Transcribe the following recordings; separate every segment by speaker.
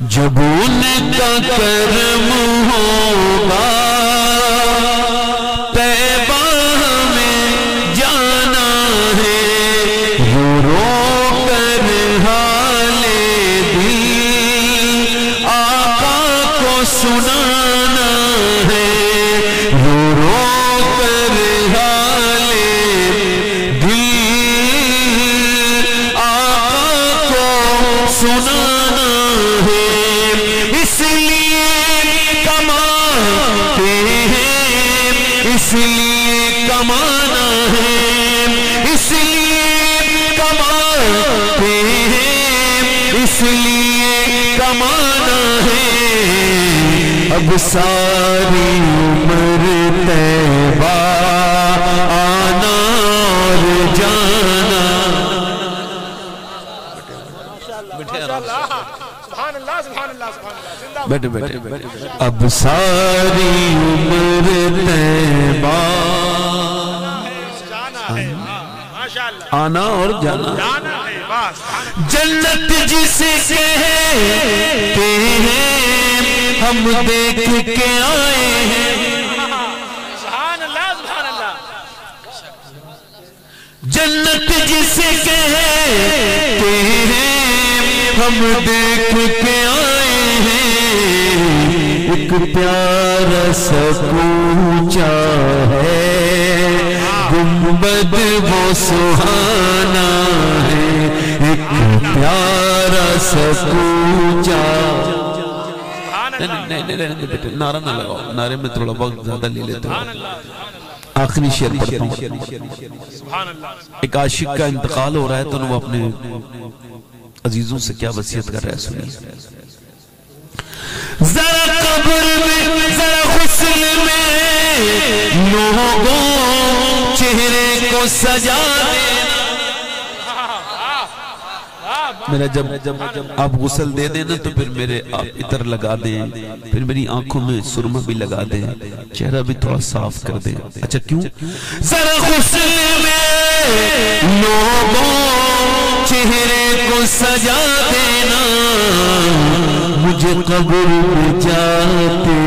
Speaker 1: جب ان کا کرم ہوگا طیبہ میں جانا ہے، رو رو کر حال دل آقا کو سنانا ہے، رو رو کر حال دل آقا کو سنانا ہے، اس لیے کماتے ہیں، اس لیے کمانا ہے، اس لیے کماتے ہیں، اس لیے کمانا ہے، اب ساری عمر طیبہ آنا اور جانا۔ بیٹھے بیٹھے اب ساری عمر طیبہ آنا اور جانا، جنت جسے کہتے ہیں ہم دیکھ کے آئے ہیں، جنت جسے کہتے ہیں ہم دیکھ کے آئے ہیں، ایک پیارا سا کوچہ ہے، گنبد وہ سہانا ہے، ایک پیارا سا کوچہ۔ نہیں بیٹے نعرہ نہ لگاؤ، نعرے میں تھوڑا وقت زیادہ لے لیتے ہو۔ آخری شعر پڑھتا ہوں۔ ایک عاشق کا انتقال ہو رہا ہے تو وہ اپنے عزیزوں سے کیا وصیت کر رہا ہے سنیے۔ ذرا قبر میں ذرا غسل میں لوگوں چہرے کو سجا دینا، میرا جب آپ غسل دے دیں نا تو پھر میرے آپ عطر لگا دیں، پھر میری آنکھوں میں سرمہ بھی لگا دیں، چہرہ بھی تھوڑا صاف کر دیں۔ اچھا کیوں؟ ذرا غسل میں لوگوں چہرے کو سجا دینا، مجھے قبر میں جاتے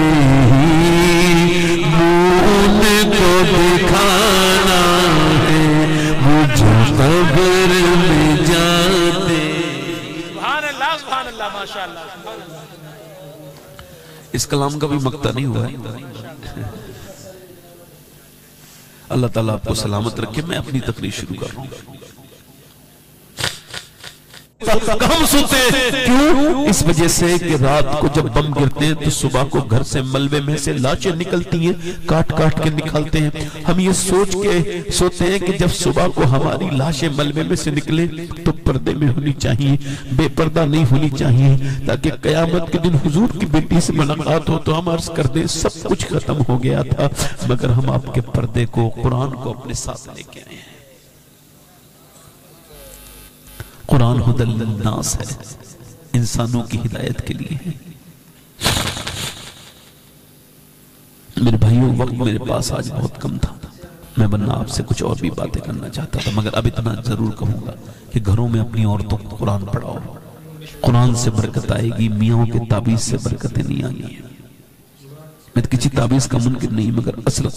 Speaker 1: ہی مون کو دکھانا ہے، مجھے قبر میں جاتے۔
Speaker 2: سبحان اللہ ماشاءاللہ۔
Speaker 1: اس کلام کا بھی مقطع نہیں ہوا ہے۔ اللہ تعالیٰ آپ کو سلامت رکھے، میں اپنی تقریر شروع کر رہا ہوں۔ ہم سوتے ہیں کیوں؟ اس وجہ سے کہ رات کو جب بم گرتے ہیں تو صبح کو گھر سے ملبے میں سے لاشیں نکلتی ہیں، کاٹ کاٹ کے نکالتے ہیں، ہم یہ سوچ کے سوتے ہیں کہ جب صبح کو ہماری لاشیں ملبے میں سے نکلے تو پردے میں ہونی چاہیے، بے پردہ نہیں ہونی چاہیے، تاکہ قیامت کے دن حضور کی بیٹی سے ملاقات ہو تو ہم عرض کر دیں سب کچھ ختم ہو گیا تھا، مگر ہم آپ کے پردے کو، قرآن کو اپنے ساتھ لے کے آئے ہیں۔ قرآن ہدی للناس ہے، انسانوں کی ہدایت کے لیے ہے۔ میرے بھائیوں وقت میرے پاس آج بہت کم تھا، میں ورنہ آپ سے کچھ اور بھی باتیں کرنا چاہتا تھا، مگر اب اتنا ضرور کہوں گا کہ گھروں میں اپنی عورتوں کو قرآن پڑھاؤ، قرآن سے برکت آئے گی، میاں کے تعویذ سے برکتیں نہیں آئیں گی۔ میں کسی تعویذ کا منکر نہیں، مگر اصل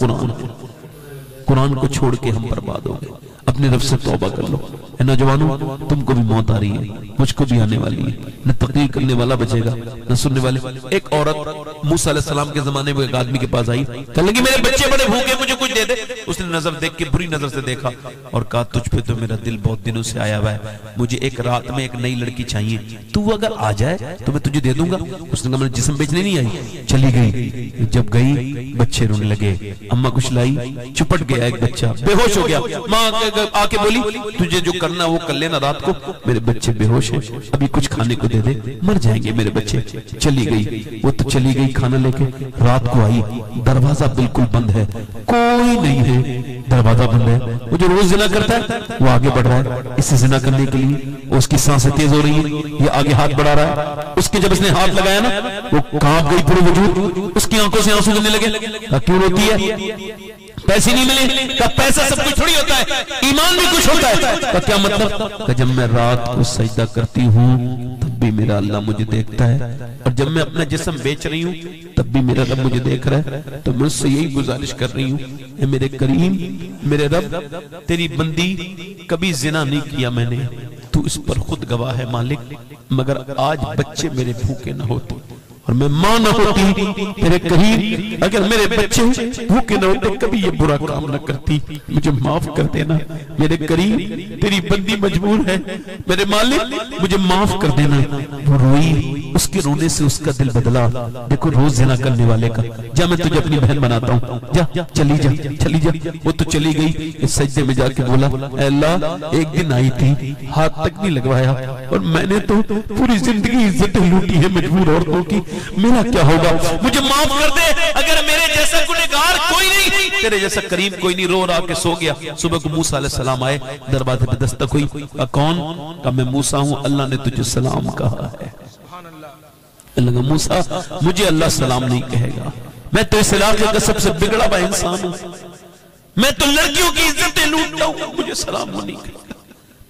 Speaker 1: قرآن کو چھوڑ کے ہم برباد ہو گئے۔ اپنے رب سے توبہ کر لو۔ اے نوجوانوں، تم کو بھی موت آ رہی ہے، مجھ کو بھی آنے والی ہے، نہ تقریر کرنے والا بچے گا نہ سننے والے۔ ایک عورت موسیٰ علیہ السلام کے زمانے میں ایک آدمی کے پاس آئی، کہنے لگی میرے بچے بڑے بھوکے، مجھے کچھ دے دے۔ اس نے نظر دیکھ کے بری نظر سے دیکھا اور کہا تجھ پہ تو میرا دل بہت دنوں سے آیا ہوا ہے، مجھے ایک رات میں ایک نئی لڑکی چاہیے، تو اگر آ جائے تو میں تجھے دے دوں گا۔ اس نے کہا میں جسم بیچنے نہیں آئی، چلی گئی۔ جب گئی بچے رونے لگے، اماں کچھ لائی، چپٹ گیا ایک بچہ، بے ہوش ہو گیا۔ ماں آ کے بولی تجھے جو کرنا وہ کر لینا، رات کو میرے بچے بے ہوش ہیں، ابھی کچھ کھانے کو دے دے، مر جائیں گے میرے بچے۔ چلی گئی، وہ تو چلی گئی کھانا لے کے، رات کو آئی، دروازہ بالکل بند ہے، کوئی نہیں ہے، دروازہ بند ہے۔ وہ جو روز زنا کرتا ہے وہ آگے بڑھ رہا ہے اس سے زنا کرنے کے لیے، اس کی سانسیں تیز ہو رہی ہیں، یہ آگے ہاتھ بڑھا رہا ہے۔ اس کے جب اس نے ہاتھ لگایا نا وہ کانپ گئی پورے وجود، اس کی آنکھوں سے آنسو گرنے لگے۔ کیوں روتی ہے؟ پیسے نہیں ملے؟ کہ پیسہ سب کچھ تھوڑی ہوتا ہے، ایمان بھی کچھ ہوتا ہے۔ کہ کیا مطلب؟ کہ جب میں رات کو سجدہ کرتی ہوں تب بھی بھی میرا اللہ مجھے دیکھتا ہے، اور جب میں اپنا جسم بیچ رہی ہوں تب بھی میرا رب مجھے دیکھ رہا ہے۔ تو میں اس سے یہی گزارش کر رہی ہوں، اے میرے کریم، میرے رب، تیری بندی کبھی زنا نہیں کیا میں نے، تو اس پر خود گواہ ہے مالک، مگر آج بچے میرے بھوکے نہ ہوتے اور میں ماں نہ ہوتی، میرے کریم اگر میرے بچے بھوکے نہ ہوتے کبھی یہ برا کام نہ کرتی، مجھے معاف کر دینا میرے کریم، تیری بندی مجبور ہے، میرے مالک مجھے معاف کر دینا۔ وہ روئی، اس کے رونے سے اس کا دل بدلا۔ دیکھو روز زنا کرنے والے کا، جا میں تجھے اپنی بہن بناتا ہوں، جا چلی جا چلی جا۔ وہ تو چلی گئی، اس سجدے میں جا کے بولا، اے اللہ ایک دن آئی تھی، ہاتھ تک نہیں لگوایا، اور میں نے تو پوری زندگی عزتیں لوٹی ہیں مجبور عورتوں کی، میرا کیا ہوگا؟ مجھے معاف کر دے، اگر میرے جیسا گنہگار کوئی نہیں، تیرے جیسا کریم کوئی نہیں۔ رو رہا کے سو گیا۔ صبح کو موسیٰ علیہ السلام آئے، دروازے پہ دستک ہوئی، کون؟ کہا میں موسیٰ ہوں، اللہ نے تجھے سلام کہا ہے۔ اللہ کہا موسیٰ مجھے اللہ سلام نہیں کہے گا، میں تو اس علاقے کا سب سے بگڑا ہوا انسان ہوں، میں تو لڑکیوں کی عزتیں لوٹتا ہوں، مجھے سلام نہیں کہے گا،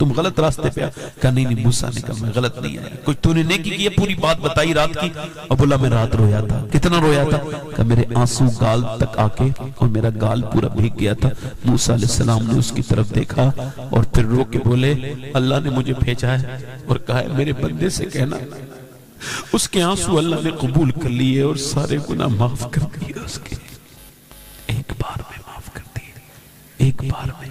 Speaker 1: تم غلط راستے پہ۔ کہا نہیں موسیٰ نے کہا میں غلط نہیں آیا، کچھ تو نے نیکی کی ہے، پوری بات بتائی رات کی، اور بولا میں رات رویا تھا۔ کتنا رویا تھا؟ کہا میرے آنسو گال تک آ کے، اور میرا گال پورا بھیگ گیا تھا۔ موسیٰ علیہ السلام نے اس کی طرف دیکھا اور پھر رو کے بولے اللہ نے مجھے بھیجا ہے اور کہا ہے میرے بندے سے کہنا اس کے آنسو اللہ نے قبول کر لیے اور سارے گناہ معاف کر دیے اس کے، ایک بار میں معاف کر دیے، ایک بار میں۔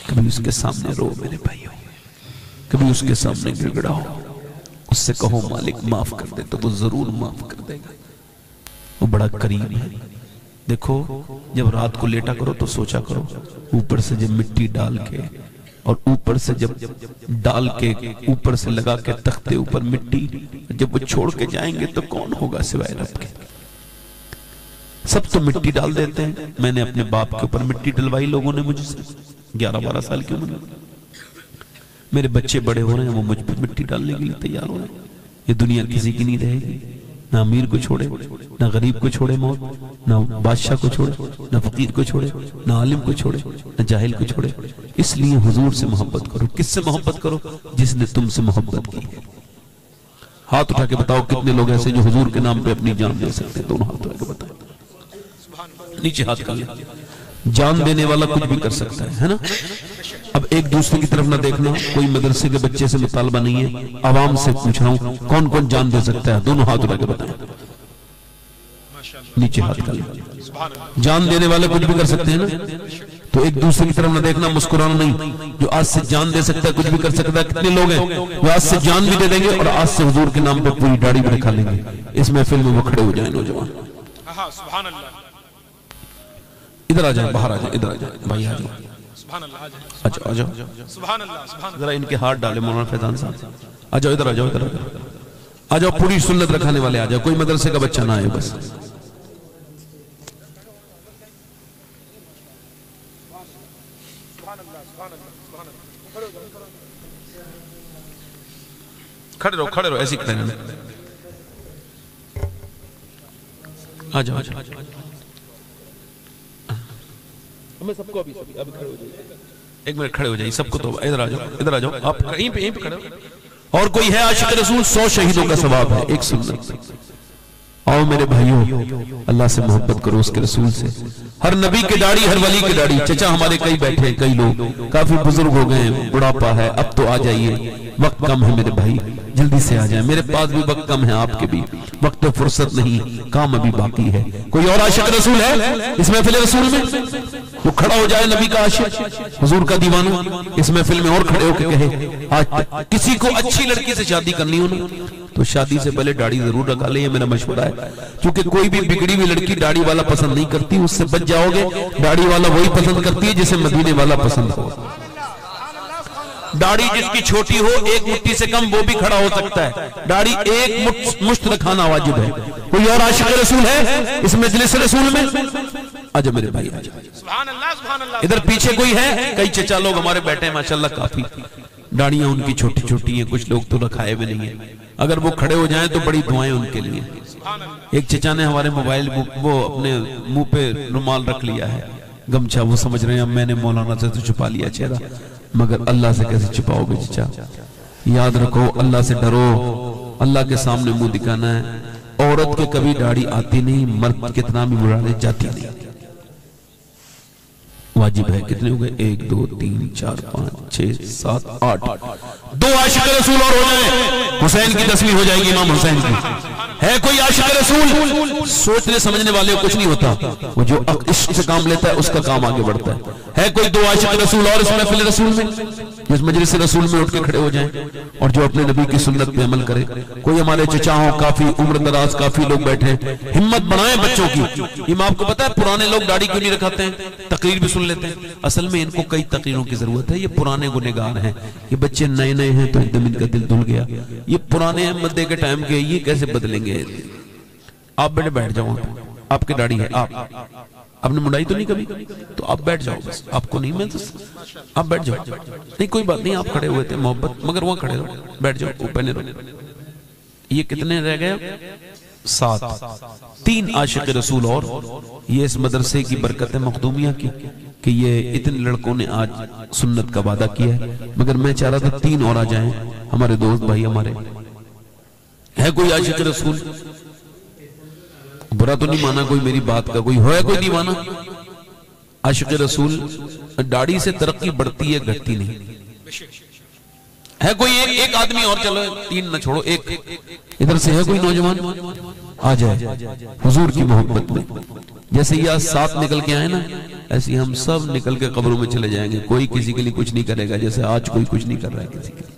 Speaker 1: کبھی اس کے سامنے رو میرے بھائیوں، کبھی اس کے سامنے گڑگڑاؤ، اس سے کہو مالک معاف کر دے، تو وہ ضرور معاف کر دے گا، وہ بڑا کریم ہے۔ دیکھو جب رات کو لیٹا کرو تو سوچا کرو، اوپر سے جب مٹی ڈال کے اور اوپر سے جب ڈال کے اوپر سے لگا کے تختے اوپر مٹی، جب وہ چھوڑ کے جائیں گے تو کون ہوگا سوائے رب کے؟ سب تو مٹی ڈال دیتے ہیں۔ میں نے اپنے باپ کے اوپر مٹی ڈلوائی لوگوں نے مجھ سے، 11-12 سال کی عمر میں۔ میرے بچے بڑے ہو رہے ہیں، وہ مجھ پر مٹی ڈالنے کے لیے تیار ہو رہے ہیں۔ یہ دنیا کسی کی نہیں رہے گی، نہ امیر کو چھوڑے، نہ غریب کو چھوڑے موت، نہ بادشاہ کو چھوڑے، نہ فقیر کو چھوڑے، نہ عالم کو چھوڑے، نہ جاہل کو چھوڑے۔ اس لیے حضور سے محبت کرو۔ کس سے محبت کرو؟ جس نے تم سے محبت کی ہے۔ ہاتھ اٹھا کے بتاؤ کتنے لوگ ایسے جو حضور کے نام پہ اپنی جان دے سکتے ہیں؟ دونوں ہاتھ اٹھا کے بتائیں، نیچے ہاتھ کر لیں۔ جان دینے والا کچھ بھی کر سکتا ہے نا؟ اب ایک دوسرے کی طرف نہ دیکھنا، کوئی مدرسے کے بچے سے مطالبہ نہیں ہے، عوام سے پوچھ رہا ہوں کون کون جان دے سکتا ہے؟ دونوں ہاتھ اٹھا کے بتائیں، نیچے ہاتھ کر لیں۔ جان دینے والے کچھ بھی کر سکتے ہیں نا؟ تو ایک دوسرے کی طرف نہ دیکھنا، مسکرانا نہیں۔ جو آج سے جان دے سکتا ہے، کچھ بھی کر سکتا ہے، کتنے لوگ ہیں وہ آج سے جان بھی دے دیں گے اور آج سے حضور کے نام پہ پوری داڑھی بھی رکھا لیں گے۔ اس محفل میں وہ کھڑے ہو جائیں نوجوان، ادھر آ جائیں، باہر آ جائیں، ادھر آ جائیں بھائی، آ جائیں، آ جاؤ، ذرا ان کے ہاتھ ڈالے مولانا فیضان صاحب، آ جاؤ ادھر، آ جاؤ ادھر، آ جاؤ، پوری سنت رکھانے والے آ جاؤ، کوئی مدرسے کا بچہ نہ آئے بس۔ کھڑے رہو، کھڑے رہو، ایسے کھڑے رہنا، آ جاؤ، آ جاؤ، ہمیں سب کو ابھی کھڑے ہو جائیے، ایک منٹ کھڑے ہو جائیے سب کو، تو ادھر آ جاؤ، ادھر آ جاؤ، آپ یہیں پہ کھڑے ہو۔ اور کوئی ہے عاشق رسول؟ 100 شہیدوں کا ثواب ہے ایک سنت۔ آؤ میرے بھائیوں، اللہ سے محبت کرو، اس کے رسول سے۔ ہر نبی کی داڑھی، ہر ولی کی داڑھی۔ چچا ہمارے کئی بیٹھے ہیں، کئی لوگ کافی بزرگ ہو گئے ہیں، بڑھاپا ہے، اب تو آ جائیے، وقت کم ہے میرے بھائی، جلدی سے آ جائیں، میرے پاس بھی وقت کم ہے، آپ کے بھی وقت تو فرصت نہیں، کام ابھی باقی ہے۔ کوئی اور عاشق رسول ہے اس محفل رسول میں؟ وہ کھڑا ہو جائے، نبی کا عاشق، حضور کا دیوانہ، اس محفل میں اور کھڑے ہو کے کہے آج کسی کو اچھی لڑکی سے شادی کرنی ہو نا تو شادی سے پہلے داڑھی ضرور رکھا لے، یہ میرا مشورہ ہے، کیونکہ کوئی بھی بگڑی ہوئی لڑکی داڑھی والا پسند نہیں کرتی، اس سے بچ جاؤ گے۔ داڑھی والا وہی پسند کرتی ہے جسے مدینے والا پسند ہو۔ داڑھی جس کی چھوٹی ہو، ایک مٹھی سے کم، وہ بھی کھڑا ہو سکتا ہے، داڑھی ایک مشت رکھانا واجب ہے۔ کوئی اور عاشق رسول ہے اس مجلس رسول میں؟ آجا میرے بھائی، آجا ادھر پیچھے کوئی ہے؟ کئی چچا لوگ ہمارے بیٹھے ہیں ماشاءاللہ، کافی داڑیاں ان کی چھوٹی چھوٹی ہیں، کچھ لوگ تو رکھائے بھی نہیں ہیں، اگر وہ کھڑے ہو جائیں تو بڑی دعائیں ان کے لیے۔ ایک چچا نے ہمارے موبائل وہ اپنے منہ پہ رومال رکھ لیا ہے، گمچھا، وہ سمجھ رہے ہیں اب میں نے مولانا سے تو چھپا لیا چہرہ، مگر اللہ سے کیسے چھپاؤ گے چچا؟ یاد رکھو اللہ سے ڈرو، اللہ کے سامنے منہ دکھانا ہے. عورت کے کبھی داڑھی آتی نہیں، مرد کتنا بھی بڑھا لے جاتی نہیں. واجب ہے. کتنے ہو گئے؟ 1 2 3 4 5 6 7 8. 2 عاشق رسول اور ہو جائیں. حسین کی 10ویں ہو جائے گی، امام حسین کی. ہے کوئی عاشق رسول؟ سوچنے سمجھنے والے کچھ نہیں ہوتا، وہ جو عشق سے کام لیتا ہے اس کا کام آگے بڑھتا ہے. ہے کوئی 2 عاشق رسول اور اس محفل رسول میں، جس مجلس رسول میں اٹھ کے کھڑے ہو جائیں اور جو اپنے نبی کی سنت پہ عمل کرے؟ کوئی ہمارے چچا ہوں، کافی عمر دراز، کافی لوگ بیٹھے ہیں، ہمت بنائیں بچوں کی. یہ آپ کو پتا ہے پرانے لوگ داڑھی کیوں نہیں رکھاتے ہیں؟ تقریر بھی سن لیتے ہیں. اصل میں ان کو کئی تقریروں کی ضرورت ہے. یہ پرانے گنہگار ہیں، یہ بچے نئے نئے ہیں تو ایک دم ان کا دل دھل گیا. یہ پرانے مدے کے ٹائم کے، یہ کیسے بدلیں گے؟ آپ بیٹھے بیٹھ جاؤ، آپ کی داڑھی ہے، آپ نے منڈائی تو نہیں کبھی، تو آپ بیٹھ جاؤ. بس آپ کو نہیں، میں آپ بیٹھ جاؤ. نہیں کوئی بات نہیں، آپ کھڑے ہوئے تھے محبت، مگر وہاں کھڑے رہو، بیٹھ جاؤ، پہنے رہو. یہ کتنے رہ گئے؟ 7. 3 عاشق رسول اور. یہ اس مدرسے کی برکت ہے مخدومیہ کی کہ یہ اتنے لڑکوں نے آج سنت کا وعدہ کیا ہے. مگر میں چاہ رہا تھا 3 اور آ جائیں ہمارے دوست بھائی ہمارے. ہے کوئی عاشق رسول؟ برا تو نہیں مانا کوئی میری بات کا، کوئی ہے کوئی دیوانہ؟ عاشق رسول داڑھی سے ترقی بڑھتی ہے، گھٹتی نہیں. ہے کوئی ایک آدمی اور؟ چلو 3 نہ چھوڑو، ایک ادھر سے ہے کوئی نوجوان؟ آ جائے حضور کی محبت میں. جیسے یہ 7 نکل کے آئے نا، ایسے ہم سب نکل کے قبروں میں چلے جائیں گے. کوئی کسی کے لیے کچھ نہیں کرے گا، جیسے آج کوئی کچھ نہیں کر رہا ہے کسی کے لیے.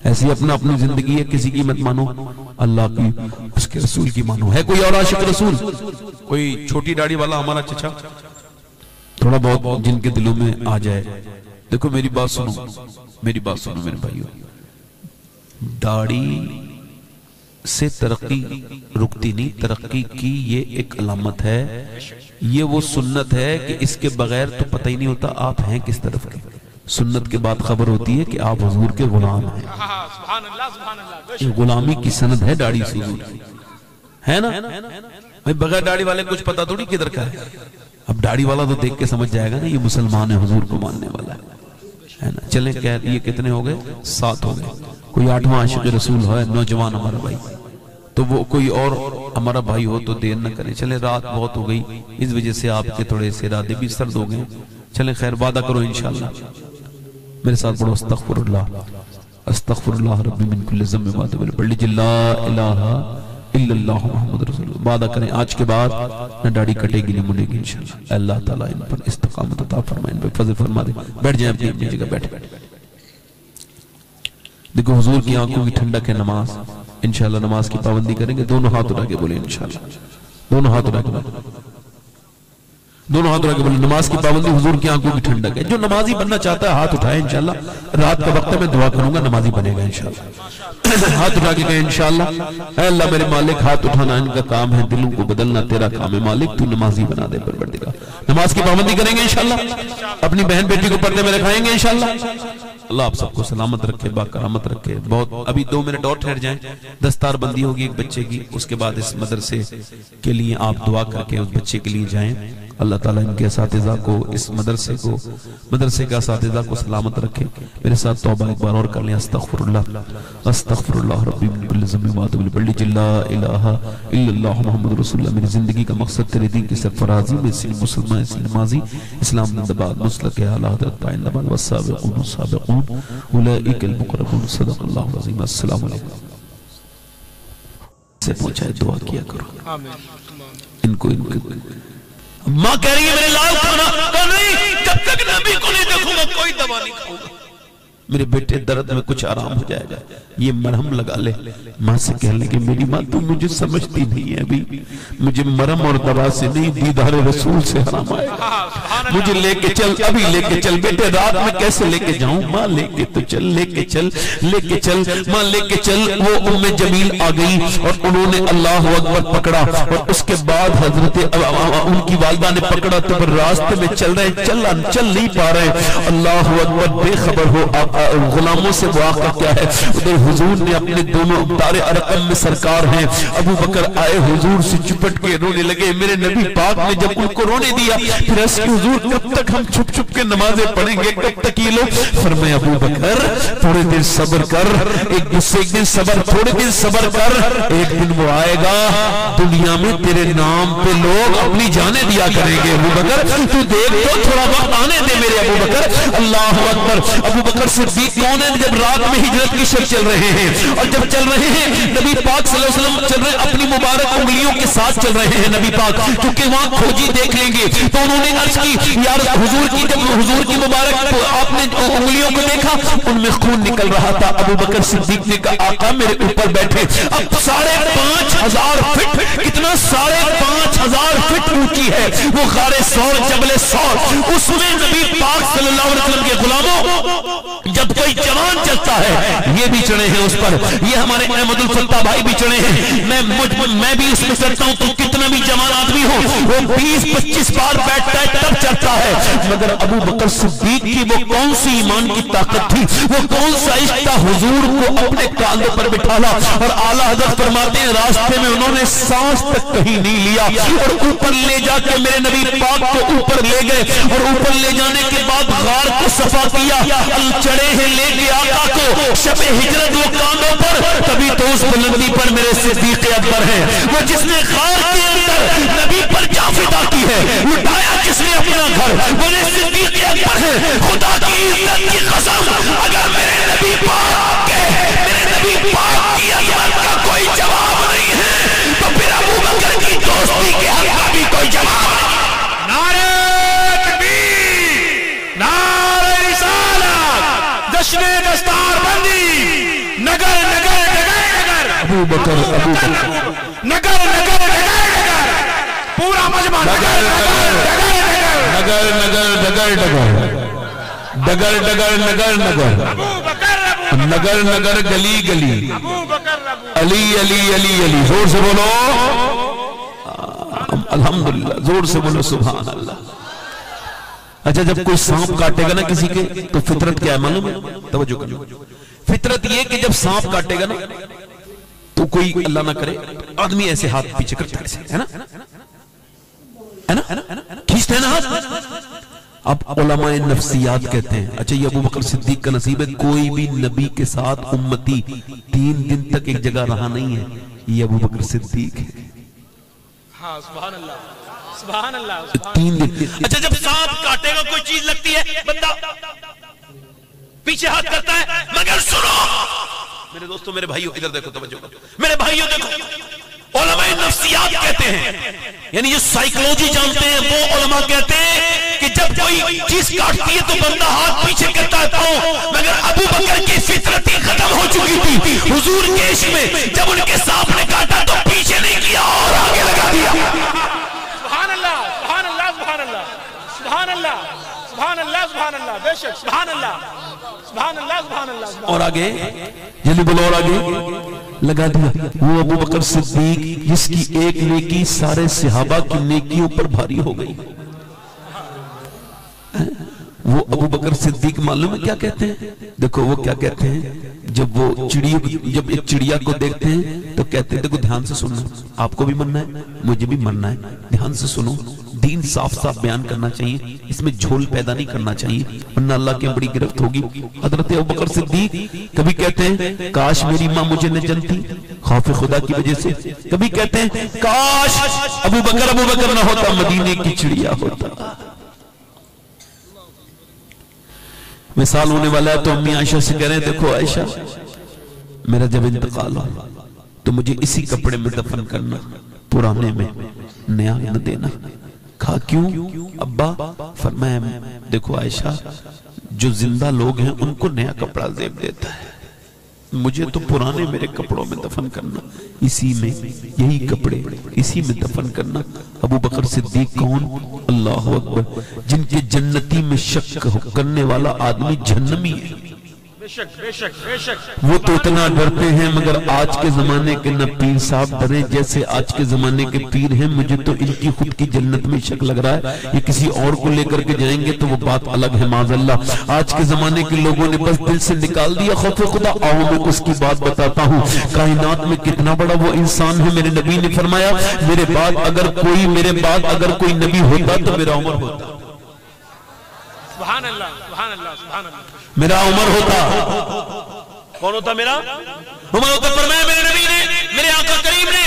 Speaker 1: ایسی اپنی زندگی ہے، کسی کی مت مانو، اللہ کی، اس کے رسول کی مانو. ہے کوئی اور عاشق رسول؟ کوئی چھوٹی داڑھی والا ہمارا چچا تھوڑا بہت جن کے دلوں میں آ جائے. دیکھو میری بات سنو، میری بات سنو میرے بھائیو. داڑھی سے ترقی رکتی نہیں، ترقی کی یہ ایک علامت ہے. یہ وہ سنت ہے کہ اس کے بغیر تو پتہ ہی نہیں ہوتا آپ ہیں کس طرف کے. سنت کے بعد خبر ہوتی ہے کہ آپ حضور کے غلام ہیں. یہ غلامی کی سند ہے داڑھی سے حضور کی، ہے نا؟ بغیر داڑھی والے کچھ پتہ تھوڑی کدھر کا ہے. اب داڑھی والا تو دیکھ کے سمجھ جائے گا نا یہ مسلمان ہے، حضور کو ماننے والا ہے نا. چلیں یہ کتنے ہو گئے؟ 7 ہو گئے. کوئی 8واں عاشق رسول ہے نوجوان ہمارا بھائی، تو وہ کوئی اور ہمارا بھائی ہو تو دیر نہ کریں. چلیں رات بہت ہو گئی، اس وجہ سے آپ کے تھوڑے سے ارادے بھی سرد ہو گئے. چلیں خیر وعدہ کرو انشاءاللہ. میرے ساتھ پڑھو استغفر اللہ، استغفر اللہ ربی من کل ذنب واتوب الیہ. پڑھ لیجیے لا الہ الا اللہ محمد رسول اللہ. وعدہ کریں آج کے بعد نہ داڑھی کٹے گی نہ مڑے گی انشاءاللہ. اللہ تعالیٰ ان پر استقامت عطا فرمائے، ان پر فضل فرما دے. بیٹھ جائیں اپنی اپنی جگہ، بیٹھ. دیکھو حضور کی آنکھوں کی ٹھنڈک ہے نماز. انشاءاللہ نماز کی پابندی کریں گے. دونوں ہاتھ اٹھا کے بولیں انشاءاللہ، دونوں ہاتھ اٹھا کے بولیں، دونوں ہاتھ اٹھا کے بولیں. نماز کی پابندی حضور کی آنکھوں کی ٹھنڈک ہے. جو نمازی بننا چاہتا ہے ہاتھ اٹھائے انشاءاللہ. رات کا وقت میں دعا کروں گا، نمازی بنے گا انشاءاللہ. ہاتھ اٹھا کے کہیں انشاءاللہ اے اللہ میرے مالک، ہاتھ اٹھانا ان کا کام ہے، دلوں کو بدلنا تیرا کام ہے مالک، تو نمازی بنا دے پروردگار. نماز کی پابندی کریں گے انشاءاللہ. اپنی بہن بیٹی کو پردے میں رکھائیں گے انشاءاللہ. اللہ آپ سب کو سلامت رکھے، باکرامت رکھے. بہت ابھی 2 منٹ اور ٹھہر جائیں، دستار بندی ہوگی ایک بچے کی. اس کے بعد اس مدرسے کے لیے آپ دعا کر کے اس بچے کے لیے جائیں. اللہ تعالیٰ ان کے اساتذہ کو، اس مدرسے کو، مدرسے کا اساتذہ کو سلامت رکھے. میرے ساتھ توبہ ایک بار اور کر لیں. استغفر اللہ، استغفر اللہ ربی من کل ذنب واتوب الیہ. پڑھ لیجیے لا الہ الا اللہ محمد رسول اللہ. میری زندگی کا مقصد تیرے دین کی سرفرازی میں، اسلام مسلمان، اسلام ماضی، اسلام زندہ مسلک اعلیٰ حضرت زندہ باد، والسابقون السابقون اولئک المقربون. صدق اللہ العظیم. السلام علیکم. سے پہنچائے دعا کیا کرو. ان کو ماں کہہ رہی ہے میرے لال کھانا نہیں، جب تک نبی کو نہیں دیکھوں گا کوئی دوا نہیں کھاؤں گا. میرے بیٹے درد میں کچھ آرام ہو جائے گا، یہ مرہم لگا لے. ماں سے کہہ لے کہ میری ماں تو مجھے سمجھتی نہیں ہے، ابھی مجھے مرہم اور دوا سے نہیں دیدار رسول سے حرام آئے گا. مجھے لے کے چل، ابھی لے کے چل بیٹے. رات میں کیسے لے کے جاؤں؟ ماں لے کے تو چل، لے کے چل، لے کے چل، ماں لے کے چل. وہ ام جمیل آ گئی اور انہوں نے اللہ اکبر پکڑا، اور اس کے بعد حضرت ان کی والدہ نے پکڑا تو پھر راستے میں چل رہے، چل نہیں پا رہے. اللہ اکبر، بے خبر ہو آپ غلاموں سے واقعہ کیا ہے. ادھر حضور نے اپنے دونوں ابطار ارقم میں سرکار ہیں, ابو بکر آئے حضور سے چپٹ کے رونے لگے. میرے نبی پاک نے جب ان کو رونے دیا پھر اس کی حضور کب تک ہم چھپ چھپ کے نمازیں پڑھیں گے, کب تک یہ لوگ. فرمایا ابو بکر تھوڑے دن صبر کر, ایک دن صبر, تھوڑے دن صبر کر, ایک دن وہ آئے گا دنیا میں تیرے نام پہ لوگ اپنی جانیں دیا کریں گے. ابو بکر تو دیکھ تو تھوڑا وقت آنے دے میرے ابو بکر. اللہ اکبر. ابو بکر صدیق کون ہے؟ جب رات میں ہجرت کی شب چل رہے ہیں اور جب چل رہے ہیں نبی پاک صلی اللہ علیہ وسلم چل رہے اپنی مبارک انگلیوں کے ساتھ چل رہے ہیں نبی پاک, کیونکہ وہاں کھوجی دیکھ لیں گے. تو انہوں نے عرض کی یار حضور کی, جب حضور کی مبارک آپ نے انگلیوں کو دیکھا ان میں خون نکل رہا تھا. ابو بکر صدیق نے کہا آقا میرے اوپر بیٹھے. اب 5,500 فٹ, کتنا 5,500 فٹ اونچی ہے وہ غار ثور, جبل ثور. اس میں نبی پاک صلی اللہ علیہ وسلم کے غلاموں جب کوئی جوان چلتا ہے یہ بھی چڑھے ہیں اس پر, یہ ہمارے احمد الفتح بھائی بھی چڑھے ہیں, میں بھی اس میں چڑھتا ہوں. تو کتنا بھی جوان آدمی ہو وہ 20-25 بار بیٹھتا ہے تب چڑھتا ہے. مگر ابو بکر صدیق کی وہ کون سی ایمان کی طاقت تھی, وہ کون سا عشق تھا, حضور کو اپنے کاندھے پر بٹھالا. اور اعلیٰ حضرت فرماتے ہیں راستے میں انہوں نے سانس تک کہیں نہیں لیا اور اوپر لے جا کے میرے نبی پاک کو اوپر لے گئے. اور اوپر لے جانے کے بعد غار کو صفا کیا, چڑھے ہیں لے کے آقا کو شب ہجرت وہ کاندھوں پر. تبھی تو اس بلندی پر میرے صدیق اکبر ہیں, وہ جس نے غار کے اندر نبی پر جان فدا کی ہے, لٹایا جس نے اپنا گھر, وہ صدیق اکبر ہیں. خدا کی عزت کی قسم اگر میرے نبی پاک کے, میرے نبی پاک کی عظمت کا کوئی جواب نہیں ہے تو پھر ابو بکر کی دوستی کے حق کا بھی کوئی جواب نہیں.
Speaker 2: نعرہ تکبیر, نعرہ رسالت, جشن دستار بندی, نگر نگر نگر نگر,
Speaker 1: ابو بکر
Speaker 2: نگر نگر نگر نگر, پورا مجمع نگر
Speaker 1: نگر نگر نگر ڈگر ڈگر نگر نگر,
Speaker 2: ابو بکر
Speaker 1: نگر نگر گلی گلی,
Speaker 2: ابو بکر
Speaker 1: علی علی علی علی. زور سے بولو الحمدللہ, زور سے بولو سبحان اللہ. اچھا جب کوئی سانپ کاٹے گا نا کسی کے تو فطرت کیا ہے معلوم ہے؟ توجہ کرو. فطرت یہ کہ جب سانپ کاٹے گا نا تو کوئی اللہ نہ کرے آدمی ایسے ہاتھ پیچھے کرتا ہے نا, کھینچتے ہیں نا ہاتھ. اب علماء نفسیات کہتے ہیں اچھا یہ ابو بکر صدیق کا نصیب ہے, کوئی بھی نبی کے ساتھ امتی 3 دن تک ایک جگہ رہا نہیں ہے, یہ ابو بکر صدیق ہے.
Speaker 2: ہاں سبحان اللہ, سبحان اللہ,
Speaker 1: 3 دن.
Speaker 2: اچھا جب سانپ کاٹے گا کوئی چیز لگتی ہے بندہ پیچھے ہاتھ کرتا ہے, مگر سنو میرے دوستوں, میرے بھائیوں ادھر دیکھو, توجہ کرو میرے بھائیوں دیکھو. علماء نفسیات کہتے ہیں, یعنی جو سائیکلوجی جانتے ہیں وہ علماء کہتے ہیں کہ جب کوئی چیز کاٹتی ہے تو بندہ ہاتھ پیچھے کرتا ہے پاؤں, مگر ابو بکر کی فطرت ہی ختم ہو چکی تھی. حضور کے عشق میں جب ان کے سانپ نے کاٹا تو پیچھے نہیں کیا اور آگے لگا دیا. سبحان اللہ, سبحان اللہ, سبحان اللہ, سبحان اللہ, سبحان اللہ, سبحان اللہ, بے شک سبحان اللہ, سبحان اللہ, سبحان اللہ.
Speaker 1: اور آگے جلدی بولو, اور آگے لگا دیا. وہ ابو بکر صدیق جس کی ایک نیکی سارے صحابہ کی نیکیوں پر بھاری ہو گئی. وہ ابو بکر صدیق معلوم ہے کیا کہتے ہیں؟ دیکھو وہ کیا کہتے ہیں, جب وہ جب ایک چڑیا کو دیکھتے ہیں تو کہتے ہیں دیکھو دھیان سے سننا, آپ کو بھی مننا ہے مجھے بھی مننا ہے, دھیان سے سنو. دین صاف صاف بیان کرنا چاہیے, اس میں جھول پیدا نہیں کرنا چاہیے ورنہ اللہ کی بڑی گرفت ہوگی. حضرت ابو بکر صدیق کبھی کہتے ہیں کاش میری ماں مجھے نہ جنتی خوف خدا کی وجہ سے, کبھی کہتے ہیں کاش ابو بکر نہ ہوتا مدینے کی چڑیا ہوتا. مثال ہونے والا ہے تو امی عائشہ سے کہہ رہے ہیں دیکھو عائشہ میرا جب انتقال ہو تو مجھے اسی کپڑے میں دفن کرنا, پرانے میں نیا نہ دینا. کہا کیوں ابا؟ فرمایا دیکھو عائشہ جو زندہ لوگ ہیں ان کو نیا کپڑا زیب دیتا ہے, مجھے تو پرانے میرے کپڑوں میں دفن کرنا, اسی میں یہی کپڑے اسی میں دفن کرنا. ابو بکر صدیق کون؟ اللہ اکبر, جن کے جنتی میں شک کرنے والا آدمی جہنمی ہے. وہ تو اتنا ڈرتے ہیں مگر آج کے زمانے کے نہ پیر صاحب ڈرے جیسے آج کے زمانے کے پیر ہیں. مجھے تو ان کی خود کی جنت میں شک لگ رہا ہے, یہ کسی اور کو لے کر کے جائیں گے تو وہ بات الگ ہے معاذ اللہ. آج کے زمانے کے لوگوں نے بس دل سے نکال دیا خوف خدا. آؤ میں اس کی بات بتاتا ہوں, کائنات میں کتنا بڑا وہ انسان ہے. میرے نبی نے فرمایا میرے بعد اگر کوئی نبی ہوتا تو میرا عمر ہوتا.
Speaker 2: سبحان اللہ سبحان اللہ سبحان اللہ.
Speaker 1: میرا عمر ہوتا.
Speaker 2: کون ہوتا؟ میرا عمر ہوتا. فرمایا میرے نبی نے, میرے آقا کریم نے.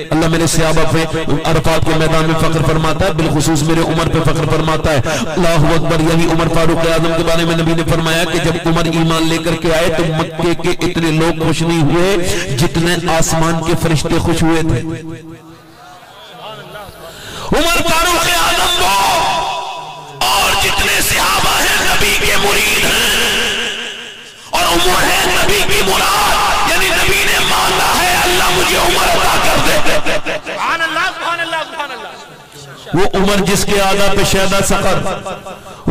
Speaker 1: اللہ میرے صحابہ پہ عرفات کے میدان میں فخر فرماتا ہے, بالخصوص میرے عمر پہ فخر فرماتا ہے. اللہ اکبر. یہی عمر فاروق اعظم کے بارے میں نبی نے فرمایا کہ جب عمر ایمان لے کر کے آئے تو مکے کے اتنے لوگ خوش نہیں ہوئے جتنے آسمان کے فرشتے خوش ہوئے تھے.
Speaker 2: عمر فاروق اعظم وہ اور جتنے صحابہ ہیں نبی کے مرید ہیں, اور عمر ہے نبی کی مراد. یعنی نبی نے مانگا ہے اللہ مجھے عمر عطا کر دے. سبحان اللہ سبحان اللہ سبحان اللہ.
Speaker 1: وہ عمر جس کے آدھا پہ شہدہ سقر,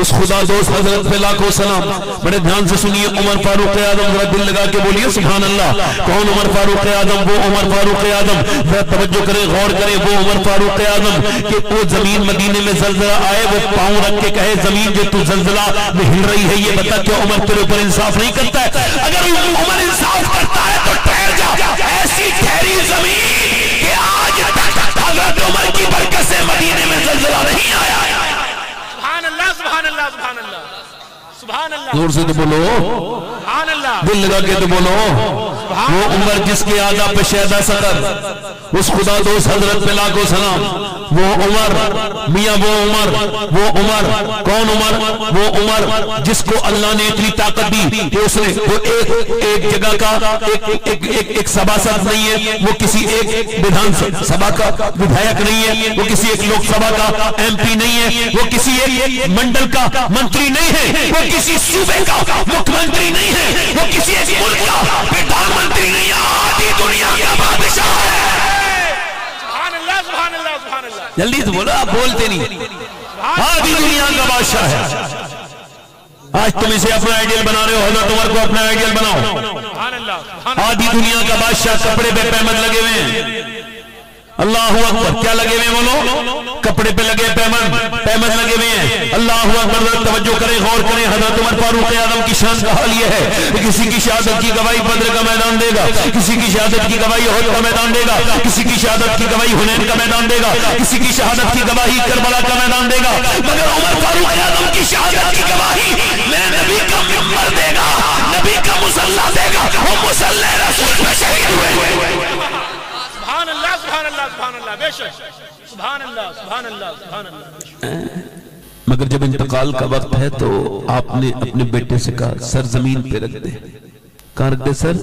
Speaker 1: اس خدا دوست حضرت پہ لاکھوں سلام. بڑے دھیان سے سنیے عمر فاروق اعظم, ذرا دل لگا کے بولیے سبحان اللہ. کون عمر فاروق اعظم؟ وہ عمر فاروق اعظم. ذرا توجہ کریں, غور کریں. وہ عمر فاروق اعظم کہ وہ زمین مدینے میں زلزلہ آئے وہ پاؤں رکھ کے کہے زمین جو تو زلزلہ میں ہل رہی ہے یہ بتا کہ عمر تیرے اوپر انصاف نہیں کرتا ہے؟
Speaker 2: اگر عمر انصاف کرتا ہے تو ٹھہر جا. ایسی ٹھہری زمین کہ آج تک حضرت عمر کی برکت سے مدینے میں زلزلہ نہیں آیا. سبحان اللہ سبحان اللہ سبحان اللہ سبحان اللہ.
Speaker 1: زور سے تو بولو
Speaker 2: سبحان اللہ.
Speaker 1: دل لگا کے تو بولو. وہ عمر جس کے آدھا پہ شہدہ سقر, اس خدا دوست حضرت پہ لاکھوں سلام. وہ عمر میاں, وہ عمر کون عمر؟ وہ عمر جس کو اللہ نے اتنی طاقت دی کہ اس نے وہ ایک جگہ کا ایک سباسد نہیں ہے, وہ کسی ایک ویدھان سبھا کا ودھایک نہیں ہے, وہ کسی ایک لوک سبھا کا ایم پی نہیں ہے, وہ کسی ایک منڈل کا منتری نہیں ہے,
Speaker 2: وہ کسی صوبے کا مکھ منتری نہیں ہے, وہ کسی ایک ملک کا پردھان منتری نہیں ہے, آدھی دنیا کا بادشاہ ہے. سبحان اللہ سبحان اللہ سبحان اللہ.
Speaker 1: جلدی سے بولو, آپ بولتے نہیں.
Speaker 2: آدھی دنیا کا بادشاہ ہے.
Speaker 1: آج تم اسے اپنا آئیڈیل بنا رہے ہو, حضرت عمر کو اپنا آئیڈیل بناؤ. آدھی دنیا کا بادشاہ کپڑے پہ پیمد لگے ہوئے ہیں. اللہ اکبر. کیا لگے ہوئے بولو؟ کپڑے پہ لگے پیمد لگے ہوئے ہیں. اللہ اکبر. توجہ کریں, غور کریں. حضرت عمر فاروق اعظم کی شان کا حال یہ ہے کہ کسی کی شہادت کی گواہی بدر کا میدان دے گا, کسی کی شہادت کی گواہی احد کا میدان دے گا, کسی کی شہادت کی گواہی حنین کا میدان دے گا, کسی کی شہادت کی گواہی کربلا کا میدان دے گا.
Speaker 2: مگر عمر فاروق اعظم کی شہادت کی گواہی میرے نبی کا منبر دے گا, نبی کا مصلی دے گا. وہ مصلی رسول میں شہید ہوئے. سبحان اللہ سبحان اللہ سبحان اللہ. بے شک سبحان اللہ سبحان اللہ سبحان اللہ.
Speaker 1: مگر جب انتقال کا وقت ہے تو آپ نے اپنے بیٹے سے کہا سرزمین پہ رکھ دے. کہاں رکھ دے سر؟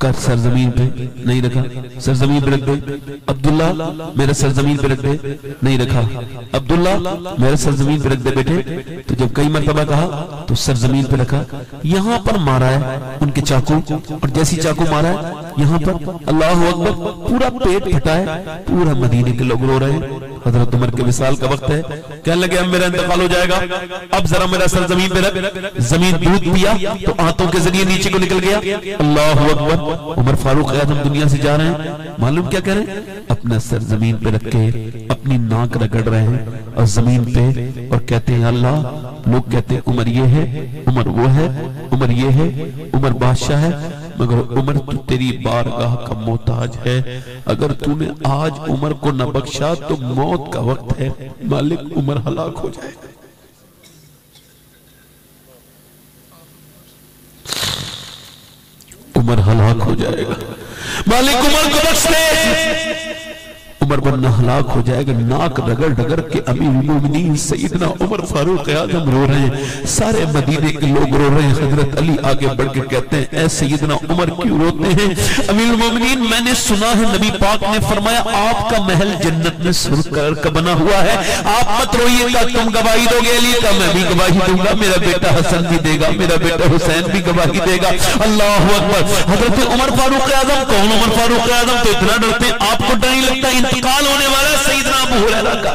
Speaker 1: کر سرزمین پہ نہیں رکھا, سرزمین پہ رکھ دے. عبداللہ میرا سرزمین پہ رکھ دے, نہیں رکھا. عبداللہ میرا سرزمین پہ رکھ دے بیٹے. تو جب کئی مرتبہ کہا تو سرزمین پہ رکھا. یہاں پر مارا ہے ان کے چاقو, اور جیسی چاقو مارا ہے یہاں پر اللہ اکبر پورا پیٹ پھٹا ہے. پورا مدینے کے لوگ رو رہے ہیں. حضرت عمر کے وصال کا وقت ہے, کہنے لگے اب میرا انتقال ہو جائے گا, اب ذرا میرا سر زمین پہ رکھ. زمین دودھ پیا تو آنتوں کے ذریعے نیچے کو نکل گیا. اللہ اکبر. عمر فاروق اعظم دنیا سے جا رہے ہیں, معلوم کیا کہہ رہے ہیں؟ اپنا سر زمین پہ رکھ کے اپنی ناک رگڑ رہے ہیں اور زمین پہ, اور کہتے ہیں اللہ. لوگ کہتے ہیں عمر یہ ہے, عمر وہ ہے, عمر یہ ہے, عمر بادشاہ ہے, مگر عمر تو تیری بارگاہ کا محتاج ہے. اگر تو نے آج عمر کو نہ بخشا تو موت کا وقت ہے. مالک عمر ہلاک ہو جائے. عمر ہلاک ہو جائے گا. مالک عمر کو بخش دے. عمر بننا ہلاک ہو جائے گا. ناک رگڑ رگڑ کے امیر المومنین سیدنا عمر فاروق اعظم رو رہے ہیں. سارے مدینے کے لوگ رو رہے ہیں. حضرت علی آگے بڑھ کے کہتے ہیں اے سیدنا عمر کیوں روتے ہیں؟ امیر المومنین میں نے سنا ہے نبی پاک نے فرمایا آپ کا محل جنت میں سرکار کا بنا ہوا ہے. آپ مت روئیے گا, تم گواہی دو گے علی کا, میں بھی گواہی دوں گا, میرا بیٹا حسن بھی دے گا, میرا بیٹا حسین بھی گواہی دے گا. اللہ اکبر. حضرت عمر فاروق اعظم کون؟ عمر فاروق اعظم تو اتنا ڈرتے ہیں آپ کو ڈر نہیں لگتا انتقال ہونے والا سیدنا ابو ہریرہ کا.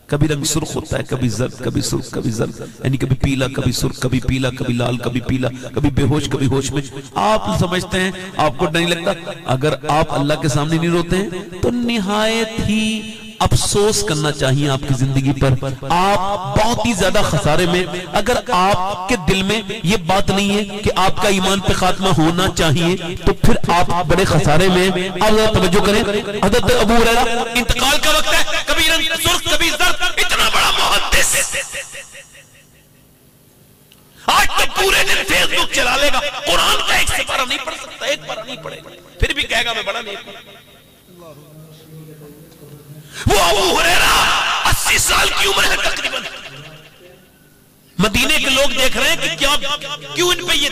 Speaker 1: کبھی رنگ سرخ ہوتا ہے، کبھی زرد، کبھی سرخ، کبھی زرد، یعنی کبھی پیلا، کبھی سرخ، کبھی پیلا، کبھی لال، کبھی پیلا، کبھی بے ہوش، کبھی ہوش میں. آپ سمجھتے ہیں، آپ کو نہیں لگتا اگر آپ اللہ کے سامنے نہیں روتے ہیں تو نہایت ہی افسوس کرنا چاہیے آپ کی زندگی پر. آپ بہت ہی زیادہ خسارے میں. اگر آپ کے دل میں یہ بات نہیں ہے کہ آپ کا ایمان پہ خاتمہ ہونا چاہیے تو پھر آپ بڑے خسارے میں. آپ توجہ کریں، حضرت ابو ہریرہ
Speaker 2: انتقال کا وقت ہے، کبھی رنگ سرخ، کبھی زرد، اتنا بڑا محدث آج تو پورے دن فیس بک چلا لے گا، قرآن کا ایک سپارہ نہیں پڑھ سکتا، ایک پارہ نہیں پڑھے، پھر بھی کہے گا میں بڑا نہیں ہوں. وہ ابو ہریرہ 80 سال کی عمر ہے تقریباً. مدینے کے لوگ دیکھ رہے ہیں کہ کیوں ان پہ یہ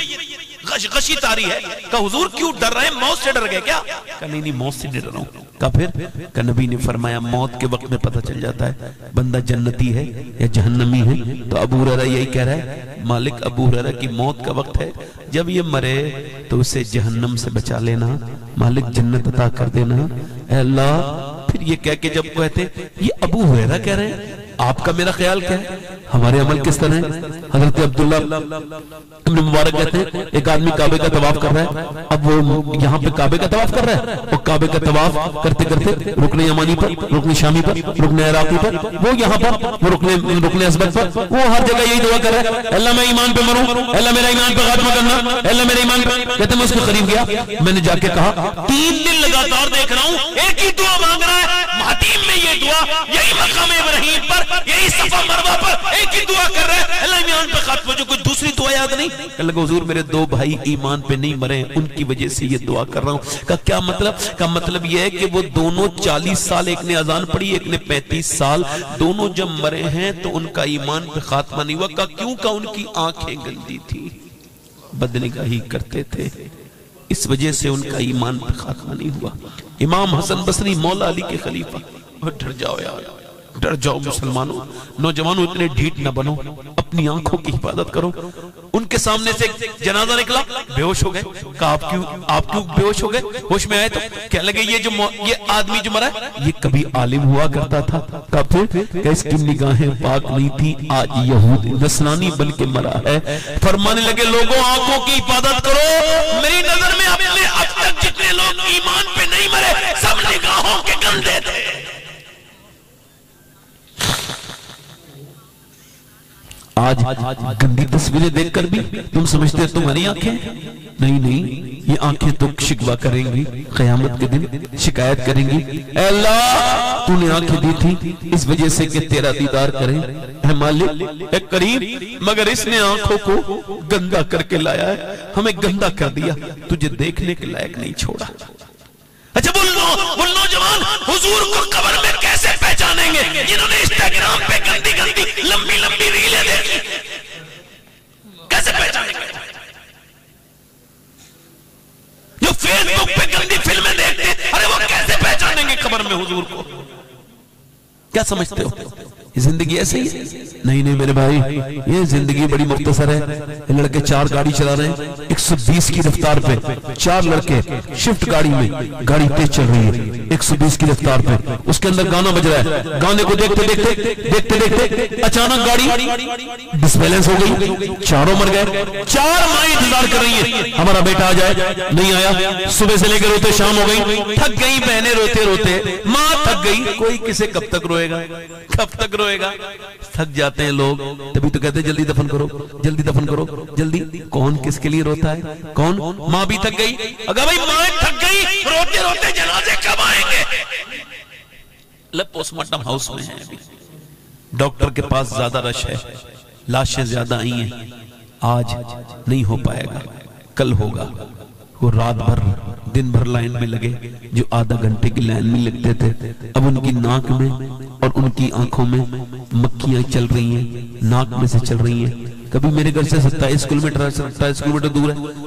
Speaker 2: غشی طاری ہے. کہ حضور کیوں ڈر رہے ہیں، موت سے ڈر گئے کیا؟
Speaker 1: کہ نہیں موت سے ڈر رہا ہوں. کہ پھر کہ نبی نے فرمایا موت کے وقت میں پتہ چل جاتا ہے بندہ جنتی ہے یا جہنمی ہے. تو ابو ہریرہ یہی کہہ رہا ہے، مالک ابو ہریرہ کی موت کا وقت ہے، جب یہ مرے تو اسے جہنم سے بچا لینا، مالک جنت عطا کر دینا اے اللہ. پھر یہ کہہ کے جب کہتے یہ ابو ہریرہ کہہ رہے ہیں، آپ کا میرا خیال کیا ہے، ہمارے عمل کس طرح ہے؟ حضرت عبداللہ ابن مبارک کہتے ہیں ایک آدمی کعبے کا طواف کر رہا ہے. اب وہ یہاں پہ کعبے کا طواف کر رہا ہے، وہ کعبے کا طواف کرتے کرتے رکن یمانی پر، رکن شامی پر، رکن عراقی پر، وہ یہاں پر وہ رکن اسبق پر، وہ ہر جگہ یہی دعا کر رہا ہے اللہ میں ایمان پہ مروں، اللہ میرا ایمان پہ خاتمہ کرنا، اللہ میرا ایمان پہ. کہتے میں اس کے قریب گیا، میں نے جا کے کہا
Speaker 2: 3 دن لگاتار دیکھ رہا ہوں ایک ہی دعا مانگ رہا ہے. مہدیم میں یہ دعا، یہی مقام ابراہیم پر، یہی صفا مروہ پر ایک ہی دعا کر رہا ہے اللہ ایمان پہ خاتمہ. جو کوئی دوسری دعا یاد نہیں.
Speaker 1: کہ لگا حضور میرے 2 بھائی ایمان پہ نہیں مرے ہیں، ان کی وجہ سے یہ دعا کر رہا ہوں. کہ کیا مطلب؟ کہ مطلب یہ ہے کہ وہ دونوں 40 سال، ایک نے اذان پڑھی ایک نے 35 سال، دونوں جب مرے ہیں تو ان کا ایمان پہ خاتمہ نہیں ہوا. کہ کیوں؟ کہ ان کی آنکھیں گندی تھی، بدنگاہی کرتے تھے، اس وجہ سے ان کا ایمان پہ خاتمہ نہیں ہوا. امام حسن بصری مولا علی کے خلیفہ. ڈر جاؤ یار، ڈر جاؤ مسلمانوں، نوجوانوں اتنے ڈھیٹ نہ بنو، اپنی آنکھوں کی حفاظت کرو. ان کے سامنے سے جنازہ نکلا، بے ہوش ہو گئے. کہا آپ کیوں بے ہوش ہو گئے؟ ہوش میں آئے تو کہنے لگے یہ آدمی جو مرا ہے یہ کبھی عالم ہوا کرتا تھا. کہا پھر کہ اس کی نگاہیں پاک نہیں تھی، آج یہود نصرانی بلکہ مرا ہے. فرمانے لگے لوگوں آنکھوں کی حفاظت کرو،
Speaker 2: میری نظر میں اپنے اب تک جتنے لوگ ایمان پہ نہیں مرے سب نگاہوں کے گندے تھے.
Speaker 1: آج گندی تصویریں دیکھ کر بھی تم سمجھتے ہیں تمہاری آنکھیں؟ نہیں، یہ آنکھیں تو شکوہ کریں گی، قیامت کے دن شکایت کریں گی اے اللہ تو نے آنکھیں دی تھی اس وجہ سے کہ تیرا دیدار کریں. اے مالک، اے کریم، مگر اس نے آنکھوں کو گندا کر کے لایا ہے، ہمیں گندا کر دیا، تجھے دیکھنے کے لائق نہیں چھوڑا.
Speaker 2: اچھا وہ نوجوان حضور کو قبر میں کیسے پہچانیں گے جنہوں نے انسٹاگرام پہ گندی لمبی ریلیں دیکھی؟ کیسے پہچانیں گے؟ جو فیس بک پہ گندی فلمیں دیکھتے ہیں، ارے وہ کیسے پہچانیں گے قبر میں حضور کو؟
Speaker 1: کیا سمجھتے ہو یہ زندگی ایسے ہی ہے؟ نہیں میرے بھائی، یہ زندگی بڑی مختصر ہے. لڑکے 4 گاڑی چلا رہے ہیں 120 کی رفتار پہ، 4 لڑکے شفٹ گاڑی میں، گاڑی تیز چل رہی ہے 120 کی رفتار پہ، اس کے اندر گانا بج رہا ہے. گانے کو دیکھتے اچانک گاڑی ڈس بیلنس ہو گئی، چاروں مر گئے. 4 ماں انتظار کر رہی ہیں ہمارا بیٹا آ جائے، نہیں آیا. صبح سے لے کے روتے شام ہو گئی، تھک گئی بہنیں روتے، ماں تھک گئی. کوئی کسے کب تک روئے گا، کب تک روئے گا؟ تھک جاتے ہیں لوگ، تبھی تو کہتے ہیں جلدی دفن کرو جلدی. کون کس کے لیے روتا ہے؟ کون؟ ماں بھی تھک گئی.
Speaker 2: اگر بھائی ماں تھک گئی، روتے جنازے کب آئیں گے؟
Speaker 1: پوسٹ مارٹم ہاؤس میں ہیں ابھی، ڈاکٹر کے پاس زیادہ رش ہے، لاشیں زیادہ آئی ہیں. آج نہیں ہو پائے گا، کل ہوگا. وہ رات بھر دن بھر لائن میں لگے، جو آدھا گھنٹے کی لائن میں لگتے تھے، اب ان کی ناک میں اور ان کی آنکھوں میں مکھیاں چل رہی ہیں، ناک میں سے چل رہی ہیں. کبھی میرے گھر سے 27 کلومیٹر دور ہے،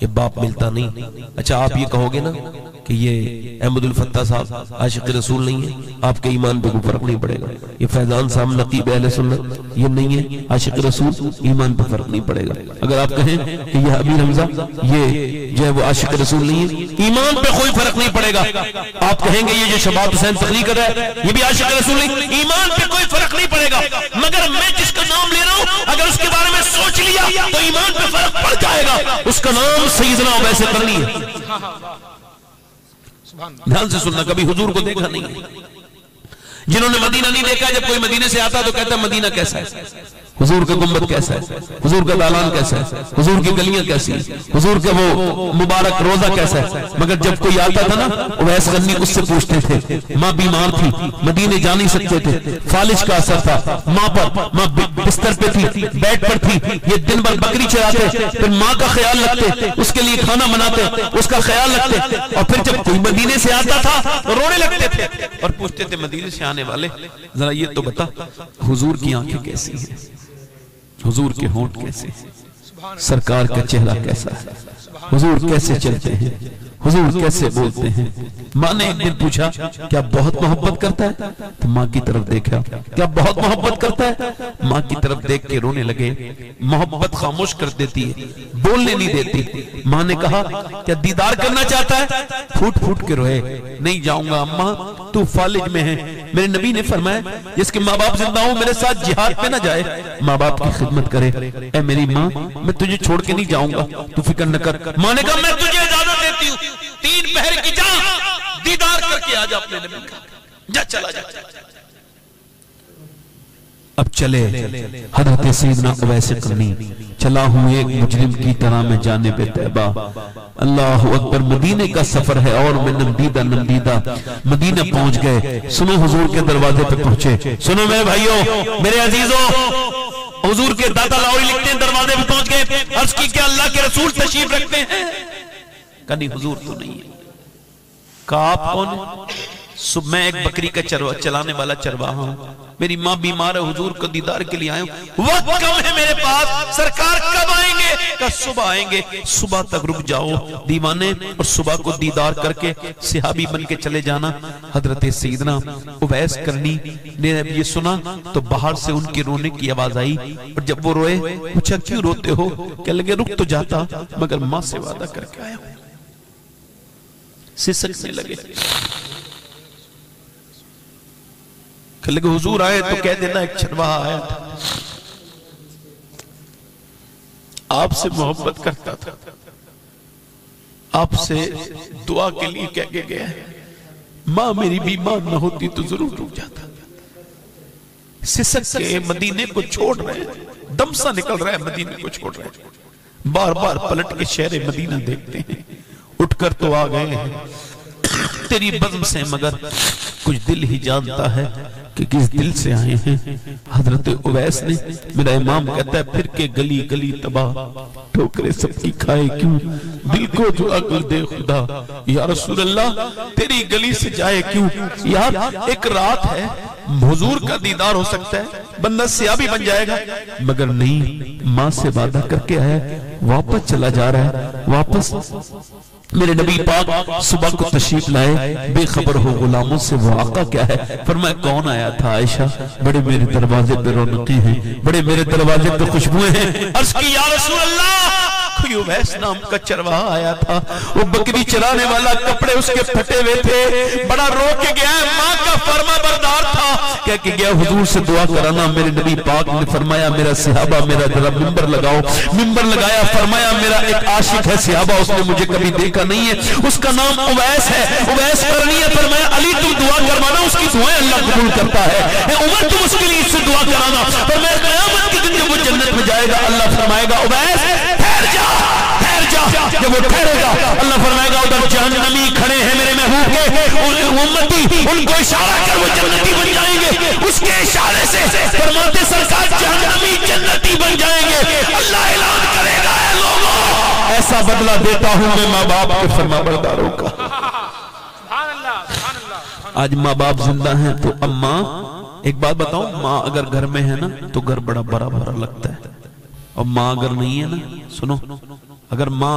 Speaker 2: یہ باپ ملتا نہیں۔ اچھا آپ یہ کہو گے نا کہ یہ احمد الفتح صاحب عاشق رسول نہیں ہے، آپ کے ایمان پہ کوئی فرق نہیں پڑے گا۔ یہ فیضان صاحب نقیب اہل سنت یہ نہیں ہے عاشق رسول، ایمان پہ فرق نہیں پڑے گا۔ اگر آپ کہیں کہ یہ امیر حمزہ یہ جو ہے وہ عاشق رسول نہیں ہے، ایمان پہ کوئی فرق نہیں پڑے گا۔ آپ کہیں گے یہ جو شباب حسین تقریر کر رہا ہے یہ بھی عاشق رسول نہیں، ایمان پہ کوئی فرق نہیں پڑے گا۔ مگر میں جس کا نام لے رہا ہوں اگر اس کے بارے میں سوچ لیا تو ایمان پہ فرق پڑ جائے گا۔ اس کا نام سیدنا اویس قرنی ہے۔ دھیان سے سننا، کبھی حضور کو دیکھا نہیں ہے۔ جنہوں نے مدینہ نہیں دیکھا، جب کوئی مدینہ سے آتا تو کہتا ہے مدینہ کیسا ہے، حضور کا گنبد کیسا ہے، حضور کا دالان کیسا ہے، حضور کی گلیاں کیسی ہیں، حضور کا وہ مبارک روزہ کیسا ہے۔ مگر جب کوئی آتا تھا نا اویس قرنی اس سے پوچھتے تھے، ماں بیمار تھی، مدینے جا نہیں سکتے تھے، فالج کا اثر تھا ماں پر، ماں بستر پہ تھی، بیڈ پر تھی، یہ دن بھر بکری چراتے، پھر ماں کا خیال رکھتے، اس کے لیے کھانا بناتے، اس کا خیال رکھتے، اور پھر جب کوئی مدینے سے آتا تھا رونے لگتے تھے اور پوچھتے تھے مدینے سے آنے والے ذرا یہ تو بتا حضور کی آنکھیں کیسی ہیں، حضور کے ہونٹ کیسے ہیں، سرکار کا چہرہ کیسا ہے، حضور کیسے چلتے ہیں، حضور کیسے بولتے ہیں۔ ماں نے ایک دن پوچھا کیا بہت محبت کرتا ہے؟ تو ماں کی طرف دیکھا، کیا بہت محبت کرتا ہے؟ ماں کی طرف دیکھ کے رونے لگے۔ محبت خاموش کر دیتی ہے، بولنے نہیں دیتی۔ ماں نے کہا کیا دیدار کرنا چاہتا ہے؟ پھوٹ پھوٹ کے روئے، نہیں جاؤں گا اماں، تو فالج میں ہے۔ میرے نبی نے فرمایا جس کے ماں باپ زندہ ہوں میرے ساتھ جہاد پہ نہ جائے، ماں باپ کی خدمت کرے۔ اے میری ماں میں تجھے چھوڑ کے نہیں جاؤں گا، تو فکر نہ کر۔ ماں نے کہا میں تجھے اجازت دیتی ہوں، 3 پہر کی جا دیدار کر کے آجا اپنے نبی کا، جا چلا جا۔ اب چلے حضرت سیدنا اویس قرنی، چلا ہوں ایک مجرم کی طرح میں جانب طیبہ، اللہ اکبر۔ مدینے کا سفر ہے اور میں نمدیدہ مدینہ پہنچ گئے۔ سنو حضور کے دروازے پہ پہنچے، سنو میرے بھائیوں میرے عزیزوں، حضور کے دادا لاہوری لکھتے ہیں دروازے پہ پہنچ گئے، عرض کی کہ اللہ کے رسول تشریف رکھتے ہیں؟ کہا نہیں حضور تو نہیں ہے۔ کہا آپ کون ہیں؟ صبح میں ایک بکری کا چلانے والا چرواہا ہوں، میری ماں بیمار ہے، حضور کو دیدار کے لیے آئے ہوں، وقت کم ہے میرے پاس، سرکار کب آئیں گے؟ کہا صبح آئیں گے، صبح تک رک جاؤ دیوانے، اور صبح کو دیدار کر کے صحابی بن کے چلے جانا۔ حضرت سیدنا اویس قرنی نے یہ سنا تو باہر سے ان کے رونے کی آواز آئی، اور جب وہ روئے پوچھا کیوں روتے ہو؟ کہنے لگے رک تو جاتا مگر ماں سے وعدہ کر کے آیا ہوں۔ سسکنے لگے، کہ لگے حضور آئے تو کہہ دینا ایک چرواہا آیا تھا، آپ سے محبت کرتا تھا، آپ سے دعا کے لیے کہہ کے گیا ہے، ماں میری بیمار نہ ہوتی تو ضرور رک جاتا۔ سسک کے مدینے کو چھوڑ رہے ہیں، دم سا نکل رہا ہے، مدینے کو چھوڑ رہے ہیں، بار بار پلٹ کے شہر مدینہ دیکھتے ہیں، اٹھ کر تو آ گئے ہیں تیری بزم سے، مگر کچھ دل ہی جانتا ہے کہ کس دل سے آئے ہیں۔ حضرت اویس نے، میرا امام کہتا ہے پھر کے گلی گلی تباہ، ٹھوکرے سب کی کھائے کیوں، دل کو جو عقل دے خدا، یا رسول اللہ تیری گلی سے جائے کیوں۔ یار ایک رات ہے، حضور کا دیدار ہو سکتا ہے، بندہ سیابی بن جائے گا، مگر نہیں، ماں سے وعدہ کر کے آیا، واپس چلا جا رہا ہے، واپس۔ میرے نبی پاک صبح کو تشریف لائے، بے خبر ہو غلاموں سے وہ آقا کیا ہے۔ فرمایا کون آیا تھا؟ عائشہ، بڑے میرے دروازے پہ رونقیں ہیں، بڑے میرے دروازے پہ خوشبوئیں ہیں۔ عرض کی یا رسول اللہ کوئی اویس نام کا چرواہا آیا تھا، وہ بکری چرانے والا، کپڑے اس کے پھٹے ہوئے تھے، بڑا رو کے گیا ہے، ماں کا فرما بردار تھا، کہہ کے گیا حضور سے دعا کرانا۔ میرے نبی پاک نے فرمایا میرا صحابہ میرا ذرا ممبر لگاؤ، ممبر لگایا، فرمایا میرا ایک عاشق ہے صحابہ، اس نے مجھے کبھی دیکھا نہیں ہے، اس کا نام اویس ہے، اویس قرنی ہے۔ فرمایا علی تم دعا کروانا، اس کی دعائیں اللہ قبول کرتا ہے، عمر تم اس کے لیے اس سے دعا کرانا۔ فرمایا قیامت کے دن جب وہ جنت میں جائے گا اللہ فرمائے گا اویس ٹھہر جا ٹھہر جا، جب وہ ٹھہرے گا اللہ فرمائے گا ادھر جہنمی کھڑے ہیں میرے محبوب کے امتی، ان کو اشارہ کر وہ جنتی بن جائیں گے، اس کے اشارے سے فرماتے سرکار جہنمی جنتی بن جائیں گے۔ اللہ اعلان کرے گا اے لوگوں ایسا بدلہ دیتا ہوں میں ماں باپ کے فرما برداروں کا۔ آج ماں باپ زندہ ہیں تو اماں، ایک بات بتاؤں، ماں اگر گھر میں ہے نا تو گھر بڑا بڑا بھرا لگتا ہے، اور ماں اگر نہیں ہے نا، سنو، اگر ماں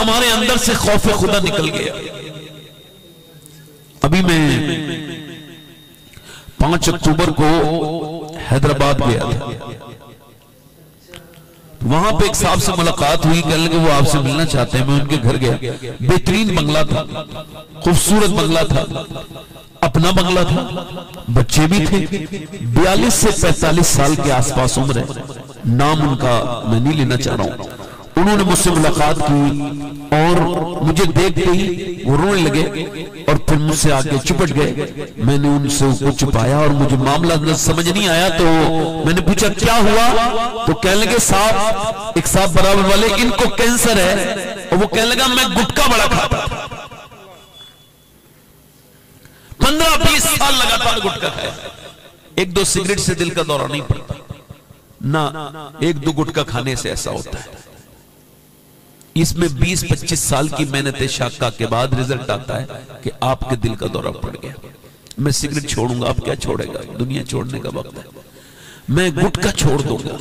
Speaker 1: ہمارے اندر سے خوف خدا نکل گیا. ابھی میں 5 اکتوبر کو حیدرآباد گیا تھا. وہاں پہ ایک صاحب سے ملاقات ہوئی, کہنے لگے وہ آپ سے ملنا چاہتے ہیں. میں ان کے گھر گیا. بہترین بنگلہ تھا, خوبصورت بنگلہ تھا, اپنا بنگلہ تھا, بچے بھی تھے. 42 سے 45 سال کے آس پاس عمر ہے. نام ان کا میں نہیں لینا چاہ رہا ہوں. انہوں نے مجھ سے ملاقات کی اور مجھے دیکھتے ہی وہ رونے لگے اور پھر مجھ سے آگے چپٹ گئے. میں نے ان سے کو چھپایا اور مجھے معاملہ سمجھ نہیں آیا تو میں نے پوچھا کیا ہوا, تو کہنے لگے صاحب, ایک صاحب برابر والے, ان کو کینسر ہے. اور وہ کہنے لگا میں گٹکا بڑا کھاتا تھا, 15-20 سال لگاتار گٹکا کھایا. 1-2 سگریٹ سے دل کا دورہ نہیں پڑتا نہ 1-2 گٹکا کھانے سے ایسا ہوتا ہے. اس میں 20-25 سال کی محنت شاقہ کے بعد رزلٹ آتا ہے کہ آپ کے دل کا دورہ پڑ گیا. میں سگریٹ چھوڑوں گا, آپ کیا چھوڑے گا, دنیا چھوڑنے کا وقت ہے. میں گٹکا چھوڑ دوں گا.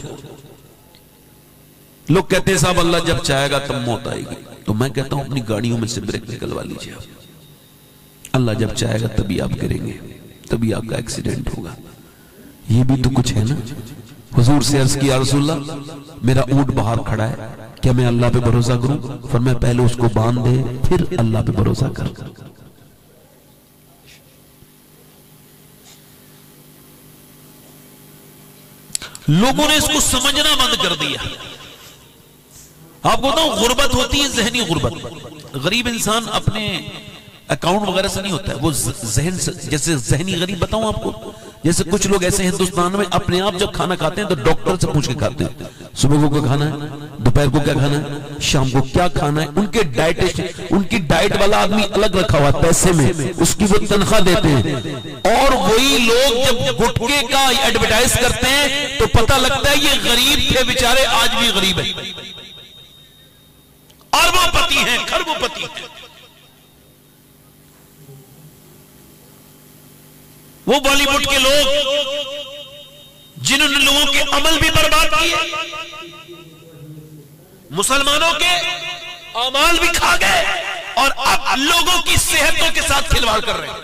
Speaker 1: لوگ کہتے ہیں صاحب اللہ جب چاہے گا تب موت آئے گی. تو میں کہتا ہوں اپنی گاڑیوں میں سے بریک نکلوا لیجئے. اللہ جب چاہے گا تبھی آپ کریں گے, تبھی آپ کا ایکسیڈنٹ ہوگا. یہ بھی تو کچھ ہے نا. حضور سے عرض کیا رسول اللہ میرا اونٹ باہر کھڑا ہے, کیا میں اللہ پہ بھروسہ کروں؟ فرمایا پہلے اس کو باندھ دے پھر اللہ پہ بھروسہ کر. لوگوں نے اس کو سمجھنا بند کر دیا. آپ کو بتاؤں غربت ہوتی ہے ذہنی غربت. غریب انسان اپنے اکاؤنٹ وغیرہ سے نہیں ہوتا ہے, وہ ذہن سے. جیسے ذہنی غریب بتاؤں آپ کو, جیسے کچھ لوگ ایسے ہندوستان میں اپنے آپ جب کھانا کھاتے ہیں تو ڈاکٹر سے پوچھ کے کھاتے ہیں صبح کو کیا کھانا ہے, دوپہر کو کیا کھانا ہے, شام کو کیا کھانا ہے. ان کے ان کی ڈائٹ والا آدمی الگ رکھا ہوا پیسے میں, اس کی وہ تنخواہ دیتے ہیں. اور وہی لوگ جب گٹکے کا ایڈورٹائز کرتے ہیں تو پتہ لگتا ہے یہ غریب تھے بیچارے, آج بھی غریب ہیں, اربوں پتی ہیں, کھربوں پتی ہیں. وہ بالی ووڈ کے لوگ جنہوں نے لوگوں کے عمل بھی برباد کیے, مسلمانوں کے اعمال بھی کھا گئے, اور اب لوگوں کی صحتوں کے ساتھ کھلواڑ کر رہے ہیں.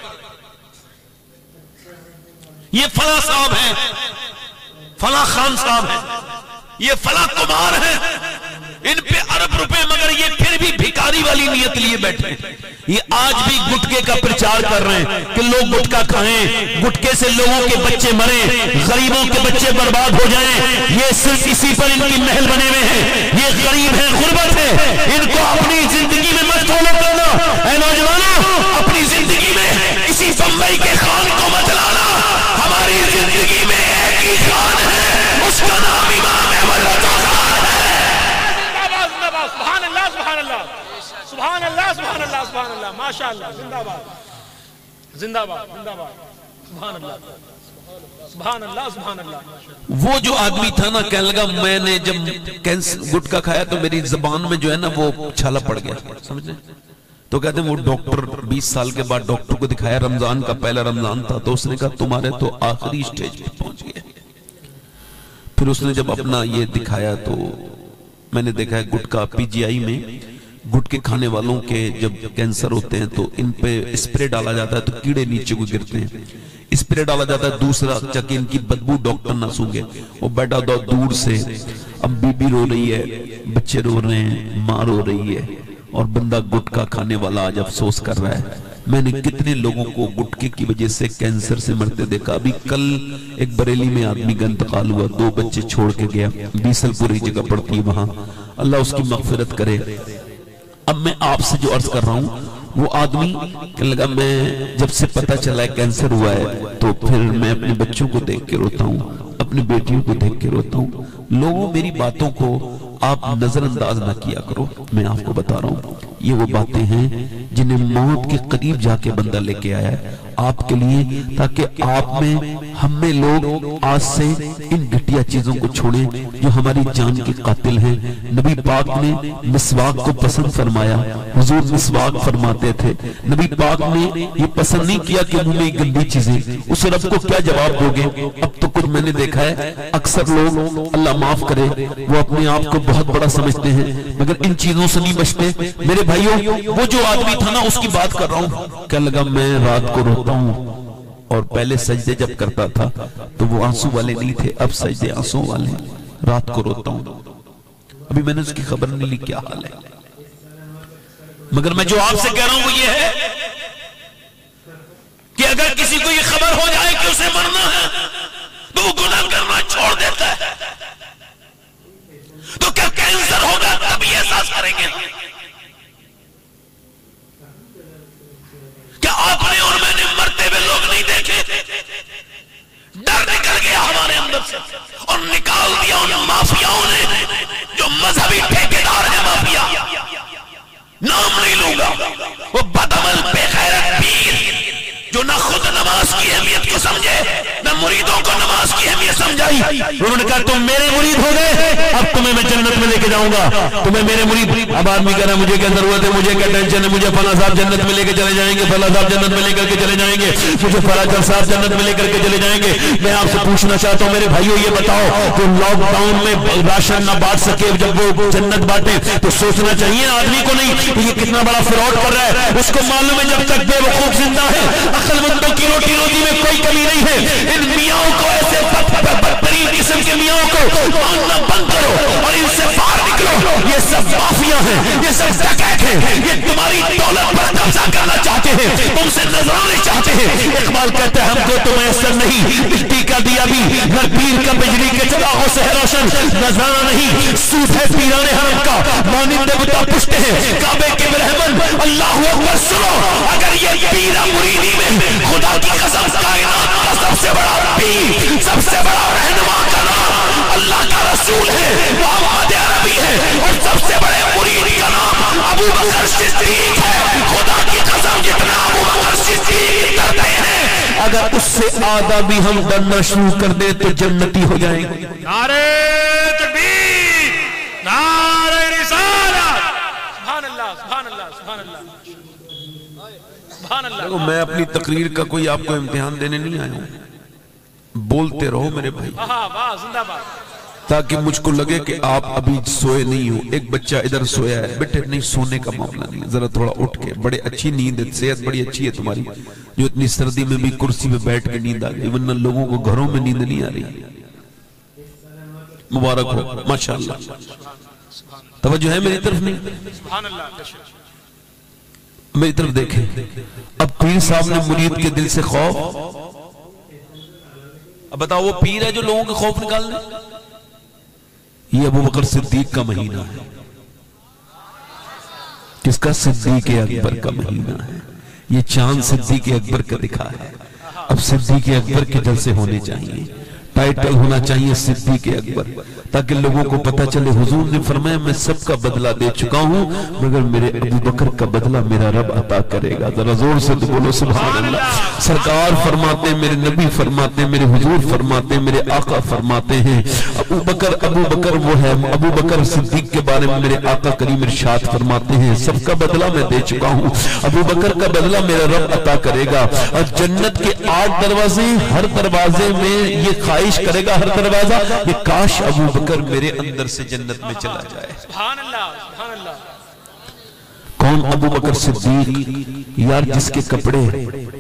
Speaker 1: یہ فلاں صاحب ہیں, فلاں خان صاحب ہیں, یہ فلاں کمار ہیں, ان پہ ارب روپے, مگر یہ پھر بھی بھکاری والی نیت لیے بیٹھے ہیں. یہ آج بھی گٹکے کا پرچار کر رہے ہیں کہ لوگ گٹکا کھائیں, گٹکے سے لوگوں کے بچے مریں, غریبوں کے بچے برباد ہو جائیں. یہ صرف اسی پر ان کی محل بنے ہوئے ہیں. یہ غریب ہیں, غربت ہے, ان کو اپنی زندگی میں مت فالو کرنا. اے نوجوانوں, اپنی زندگی میں اسی بمبئی کے خان کو مت لانا. ہماری زندگی میں ایک ہی خان ہے, اس کا نام امام احمد رضا خان ہے.
Speaker 3: سبحان اللہ, سبحان اللہ, سبحان اللہ, سبحان اللہ, سبحان اللہ, ماشاءاللہ, زندہ باد, زندہ باد, زندہ باد, سبحان اللہ, سبحان اللہ, سبحان اللہ.
Speaker 1: وہ جو آدمی تھا نا, کہنے لگا میں نے جب گٹکا کھایا تو میری زبان میں جو ہے نا وہ چھالا پڑ گیا, سمجھ لیں. تو کہتے ہیں وہ ڈاکٹر 20 سال کے بعد ڈاکٹر کو دکھایا, رمضان کا پہلا رمضان تھا, تو اس نے کہا تمہارے تو آخری سٹیج پہ پہنچ گئے. پھر اس نے جب اپنا یہ دکھایا تو میں نے دیکھا ہے گٹکا پی جی آئی میں گٹکے کھانے والوں کے جب کینسر ہوتے ہیں تو ان پہ اسپرے ڈالا جاتا ہے تو کیڑے نیچے کو گرتے ہیں. اسپرے ڈالا جاتا ہے دوسرا تاکہ ان کی بدبو ڈاکٹر نہ سونگے. وہ بیٹھا دور سے, اب بیوی رو رہی ہے, بچے رو رہے ہیں, ماں رو رہی ہے, اور بندہ گٹکا کھانے والا آج افسوس کر رہا ہے. میں نے کتنے لوگوں کو گٹکے کی وجہ سے کینسر سے مرتے دیکھا. ابھی کل ایک بریلی میں آدمی کا انتقال ہوا, 2 بچے چھوڑ کے گیا, بیسل پوری جگہ پڑتی ہے وہاں, اللہ اس کی مغفرت کرے. اب میں آپ سے جو عرض کر رہا ہوں, وہ آدمی کہنے لگا میں جب سے پتہ چلا ہے کینسر ہوا ہے تو پھر میں اپنے بچوں کو دیکھ کے روتا ہوں, اپنی بیٹیوں کو دیکھ کے روتا ہوں. لوگوں میری باتوں کو آپ نظر انداز نہ کیا کرو. میں آپ کو بتا رہا ہوں یہ وہ باتیں ہیں جنہیں موت کے قریب جا کے بندہ لے کے آیا ہے آپ کے لیے, تاکہ آپ میں ہمیں لوگ آج سے ان گھٹیا چیزوں کو چھوڑیں جو ہماری جان کے قاتل ہیں۔ نبی پاک نے مسواک کو پسند فرمایا، حضور مسواک فرماتے تھے۔ نبی پاک نے یہ پسند نہیں کیا کہ منہ میں گندی چیزیں، اس رب کو کیا جواب دو گے؟ اب تو کچھ میں نے دیکھا ہے اکثر لوگ، اللہ معاف کرے، وہ اپنے آپ کو بہت بڑا سمجھتے ہیں مگر ان چیزوں سے نہیں بچتے۔ میرے بھائیوں، وہ جو آدمی تھا نا، اس کی بات کر رہا ہوں، کیا لگا میں رات کو روتا ہوں اور پہلے سجدے جب کرتا تھا تو وہ آنسو والے نہیں تھے، اب سجدے آنسو والے، رات کو روتا ہوں۔ ابھی میں نے اس کی خبر نہیں لی کیا حال ہے، مگر میں جو آپ سے کہہ رہا ہوں وہ یہ ہے کہ اگر کسی کو یہ خبر ہو جائے کہ اسے مرنا ہے تو وہ گناہ کرنا چھوڑ دیتا ہے۔ تو کیا کینسر ہوگا تبھی احساس کریں گے؟ کیا آپ نے اور میں نے مرتے ہوئے لوگ نہیں دیکھے؟ ڈر نکل گیا ہمارے اندر سے اور نکال دیا ان مافیاؤں نے جو مذہبی ٹھیکیدار ہیں۔ مافیا نام نہیں لوں گا، وہ بدعمل بے غیرت پیر جو نہ خود نماز کی اہمیت کو سمجھے نہ مریدوں کو نماز کی اہمیت سمجھائی۔ انہوں نے کہا تم میرے مرید ہو گئے، اب تمہیں میں جنت میں لے کے جاؤں گا، تمہیں میرے مرید۔ اب آدمی کہہ رہا ہے مجھے کیا ضرورت ہے، مجھے کیا ٹینشن ہے، مجھے فلاں صاحب جنت میں لے کے چلے جائیں گے، فلاں صاحب جنت میں لے کر کے چلے جائیں گے، مجھے فلاں صاحب جنت میں لے کر کے چلے جائیں گے۔ میں آپ سے پوچھنا چاہتا ہوں میرے بھائیوں، یہ بتاؤ کہ لاک ڈاؤن میں راشن نہ بانٹ سکے جب وہ جنت بانٹے تو سوچنا چاہیے آدمی کو نہیں کہ یہ کتنا بڑا فراڈ کر رہا ہے؟ اس کو معلوم ہے جب تک بے وقوف زندہ ہے عقل مندوں کی روٹی میں کوئی کمی نہیں ہے۔ ان میاں کو، ایسے بدترین قسم کے میاں کو ماننا بند کرو اور ان سے باہر نکلو۔ یہ سب مافیا ہیں، یہ سب ڈکیت ہیں، یہ تمہاری دولت پر قبضہ کرنا چاہتے ہیں، تم سے نذرانے چاہتے ہیں۔ اقبال کہتے ہیں ہم کو تو میسر نہیں مٹی کا دیا بھی گھر پیر کا بجلی کے چراغوں سے ہے روشن، نذرانہ نہیں سود ہے پیرانے حرم کا، مانند بتا پشتے ہیں کعبے کے برہمن۔ اللہ اکبر سنو، اگر یہ پیرا مریدی میں خدا کی قسم کائنات کا سب سے بڑا پیر، سب سے بڑا رہنما کا نام اللہ کا رسول ہے، محمد عربی ہے، اور سب سے بڑے مرید کا نام ابو بکر صدیق ہے۔ خدا کی قسم جتنا ابو بکر صدیق کرتے ہیں، اگر اس سے آدھا بھی ہم ڈرنا شروع کر دیں تو جنتی ہو جائیں گے۔
Speaker 3: نعرہ تکبیر، نعرہ رسالت، سبحان اللہ، سبحان اللہ، سبحان اللہ، سبحان اللہ۔
Speaker 1: دیکھو میں اپنی تقریر کا کوئی آپ کو امتحان دینے نہیں آیا ہوں، بولتے رہو میرے بھائی،
Speaker 3: واہ زندہ باد۔
Speaker 1: تاکہ مجھ کو لگے کہ آپ ابھی سوئے نہیں ہو۔ ایک بچہ ادھر سویا ہے، بیٹے نہیں سونے کا معاملہ نہیں، ذرا تھوڑا اٹھ کے، بڑے اچھی نیند ہے، صحت بڑی اچھی ہے تمہاری، جو اتنی سردی میں بھی کرسی پہ بیٹھ کے نیند آ گئی، ورنہ لوگوں کو گھروں میں نیند نہیں آ رہی۔ مبارک ہو، ماشاءاللہ۔ توجہ ہے میری طرف نہیں؟
Speaker 3: سبحان اللہ،
Speaker 1: میری طرف دیکھیں۔ اب پیر صاحب نے مرید کے دل سے خوف، اب بتاؤ وہ پیر ہے جو لوگوں کے خوف نکال دے؟ یہ ابو بکر صدیق کا مہینہ ہے۔ کس کا؟ صدیق اکبر کا مہینہ ہے۔ یہ چاند صدیق اکبر کا دکھا ہے۔ اب صدیق اکبر کے جلسے ہونے چاہیے، ٹائٹل ہونا چاہیے صدیق اکبر، تاکہ لوگوں کو پتہ چلے حضور نے فرمایا میں سب کا بدلہ دے چکا ہوں مگر میرے ابو بکر کا بدلہ میرا رب عطا کرے گا۔ ذرا زور سے تو بولو سبحان اللہ۔ سرکار فرماتے ہیں، میرے نبی فرماتے ہیں، میرے حضور فرماتے ہیں، میرے آقا فرماتے ہیں ابو بکر وہ ہے، ابو بکر صدیق کے بارے میں میرے آقا کریم ارشاد فرماتے ہیں سب کا بدلہ میں دے چکا ہوں، ابو بکر کا بدلہ میرا رب عطا کرے گا۔ اور جنت کے 8 دروازے، ہر دروازے میں یہ خواہش کرے گا ہر دروازہ کہ کاش ابو بکر میرے اندر سے جنت میں چلا جائے۔
Speaker 3: سبحان اللہ، سبحان اللہ۔
Speaker 1: کون؟ ابو بکر صدیق، یار جس کے کپڑے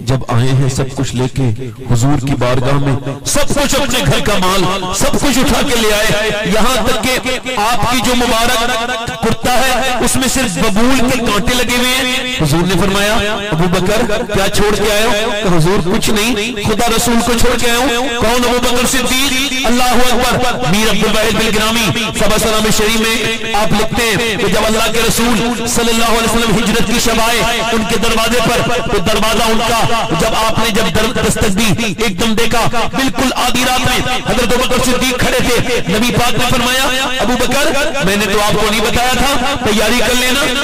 Speaker 1: جب آئے ہیں سب کچھ لے کے حضور کی بارگاہ میں، سب کچھ اپنے گھر کا مال سب کچھ اٹھا کے لے آئے، یہاں تک کہ آپ کی جو مبارک کرتا ہے اس میں صرف ببول کے کانٹے لگے ہوئے ہیں۔ حضور نے فرمایا ابو بکر کیا چھوڑ کے آئے ہو؟ کہ حضور کچھ نہیں، خدا رسول کو چھوڑ کے آئے ہوں۔ کون؟ ابو بکر صدیق۔ اللہ اکبر۔ میر عبد الواحد بالگرامی سبا سلام شریف میں آپ لکھتے ہیں کہ جب اللہ کے رسول صلی اللہ علیہ وسلم ہجرت کی شب آئے ان کے دروازے پر، تو دروازہ ان کا جب آپ نے جب دستک دی ایک دم دیکھا بالکل آدھی رات میں حضرت ابو بکر صدیق کھڑے تھے۔ نبی پاک نے فرمایا ابو بکر میں نے تو آپ کو نہیں بتایا تھا تیاری کر لینا،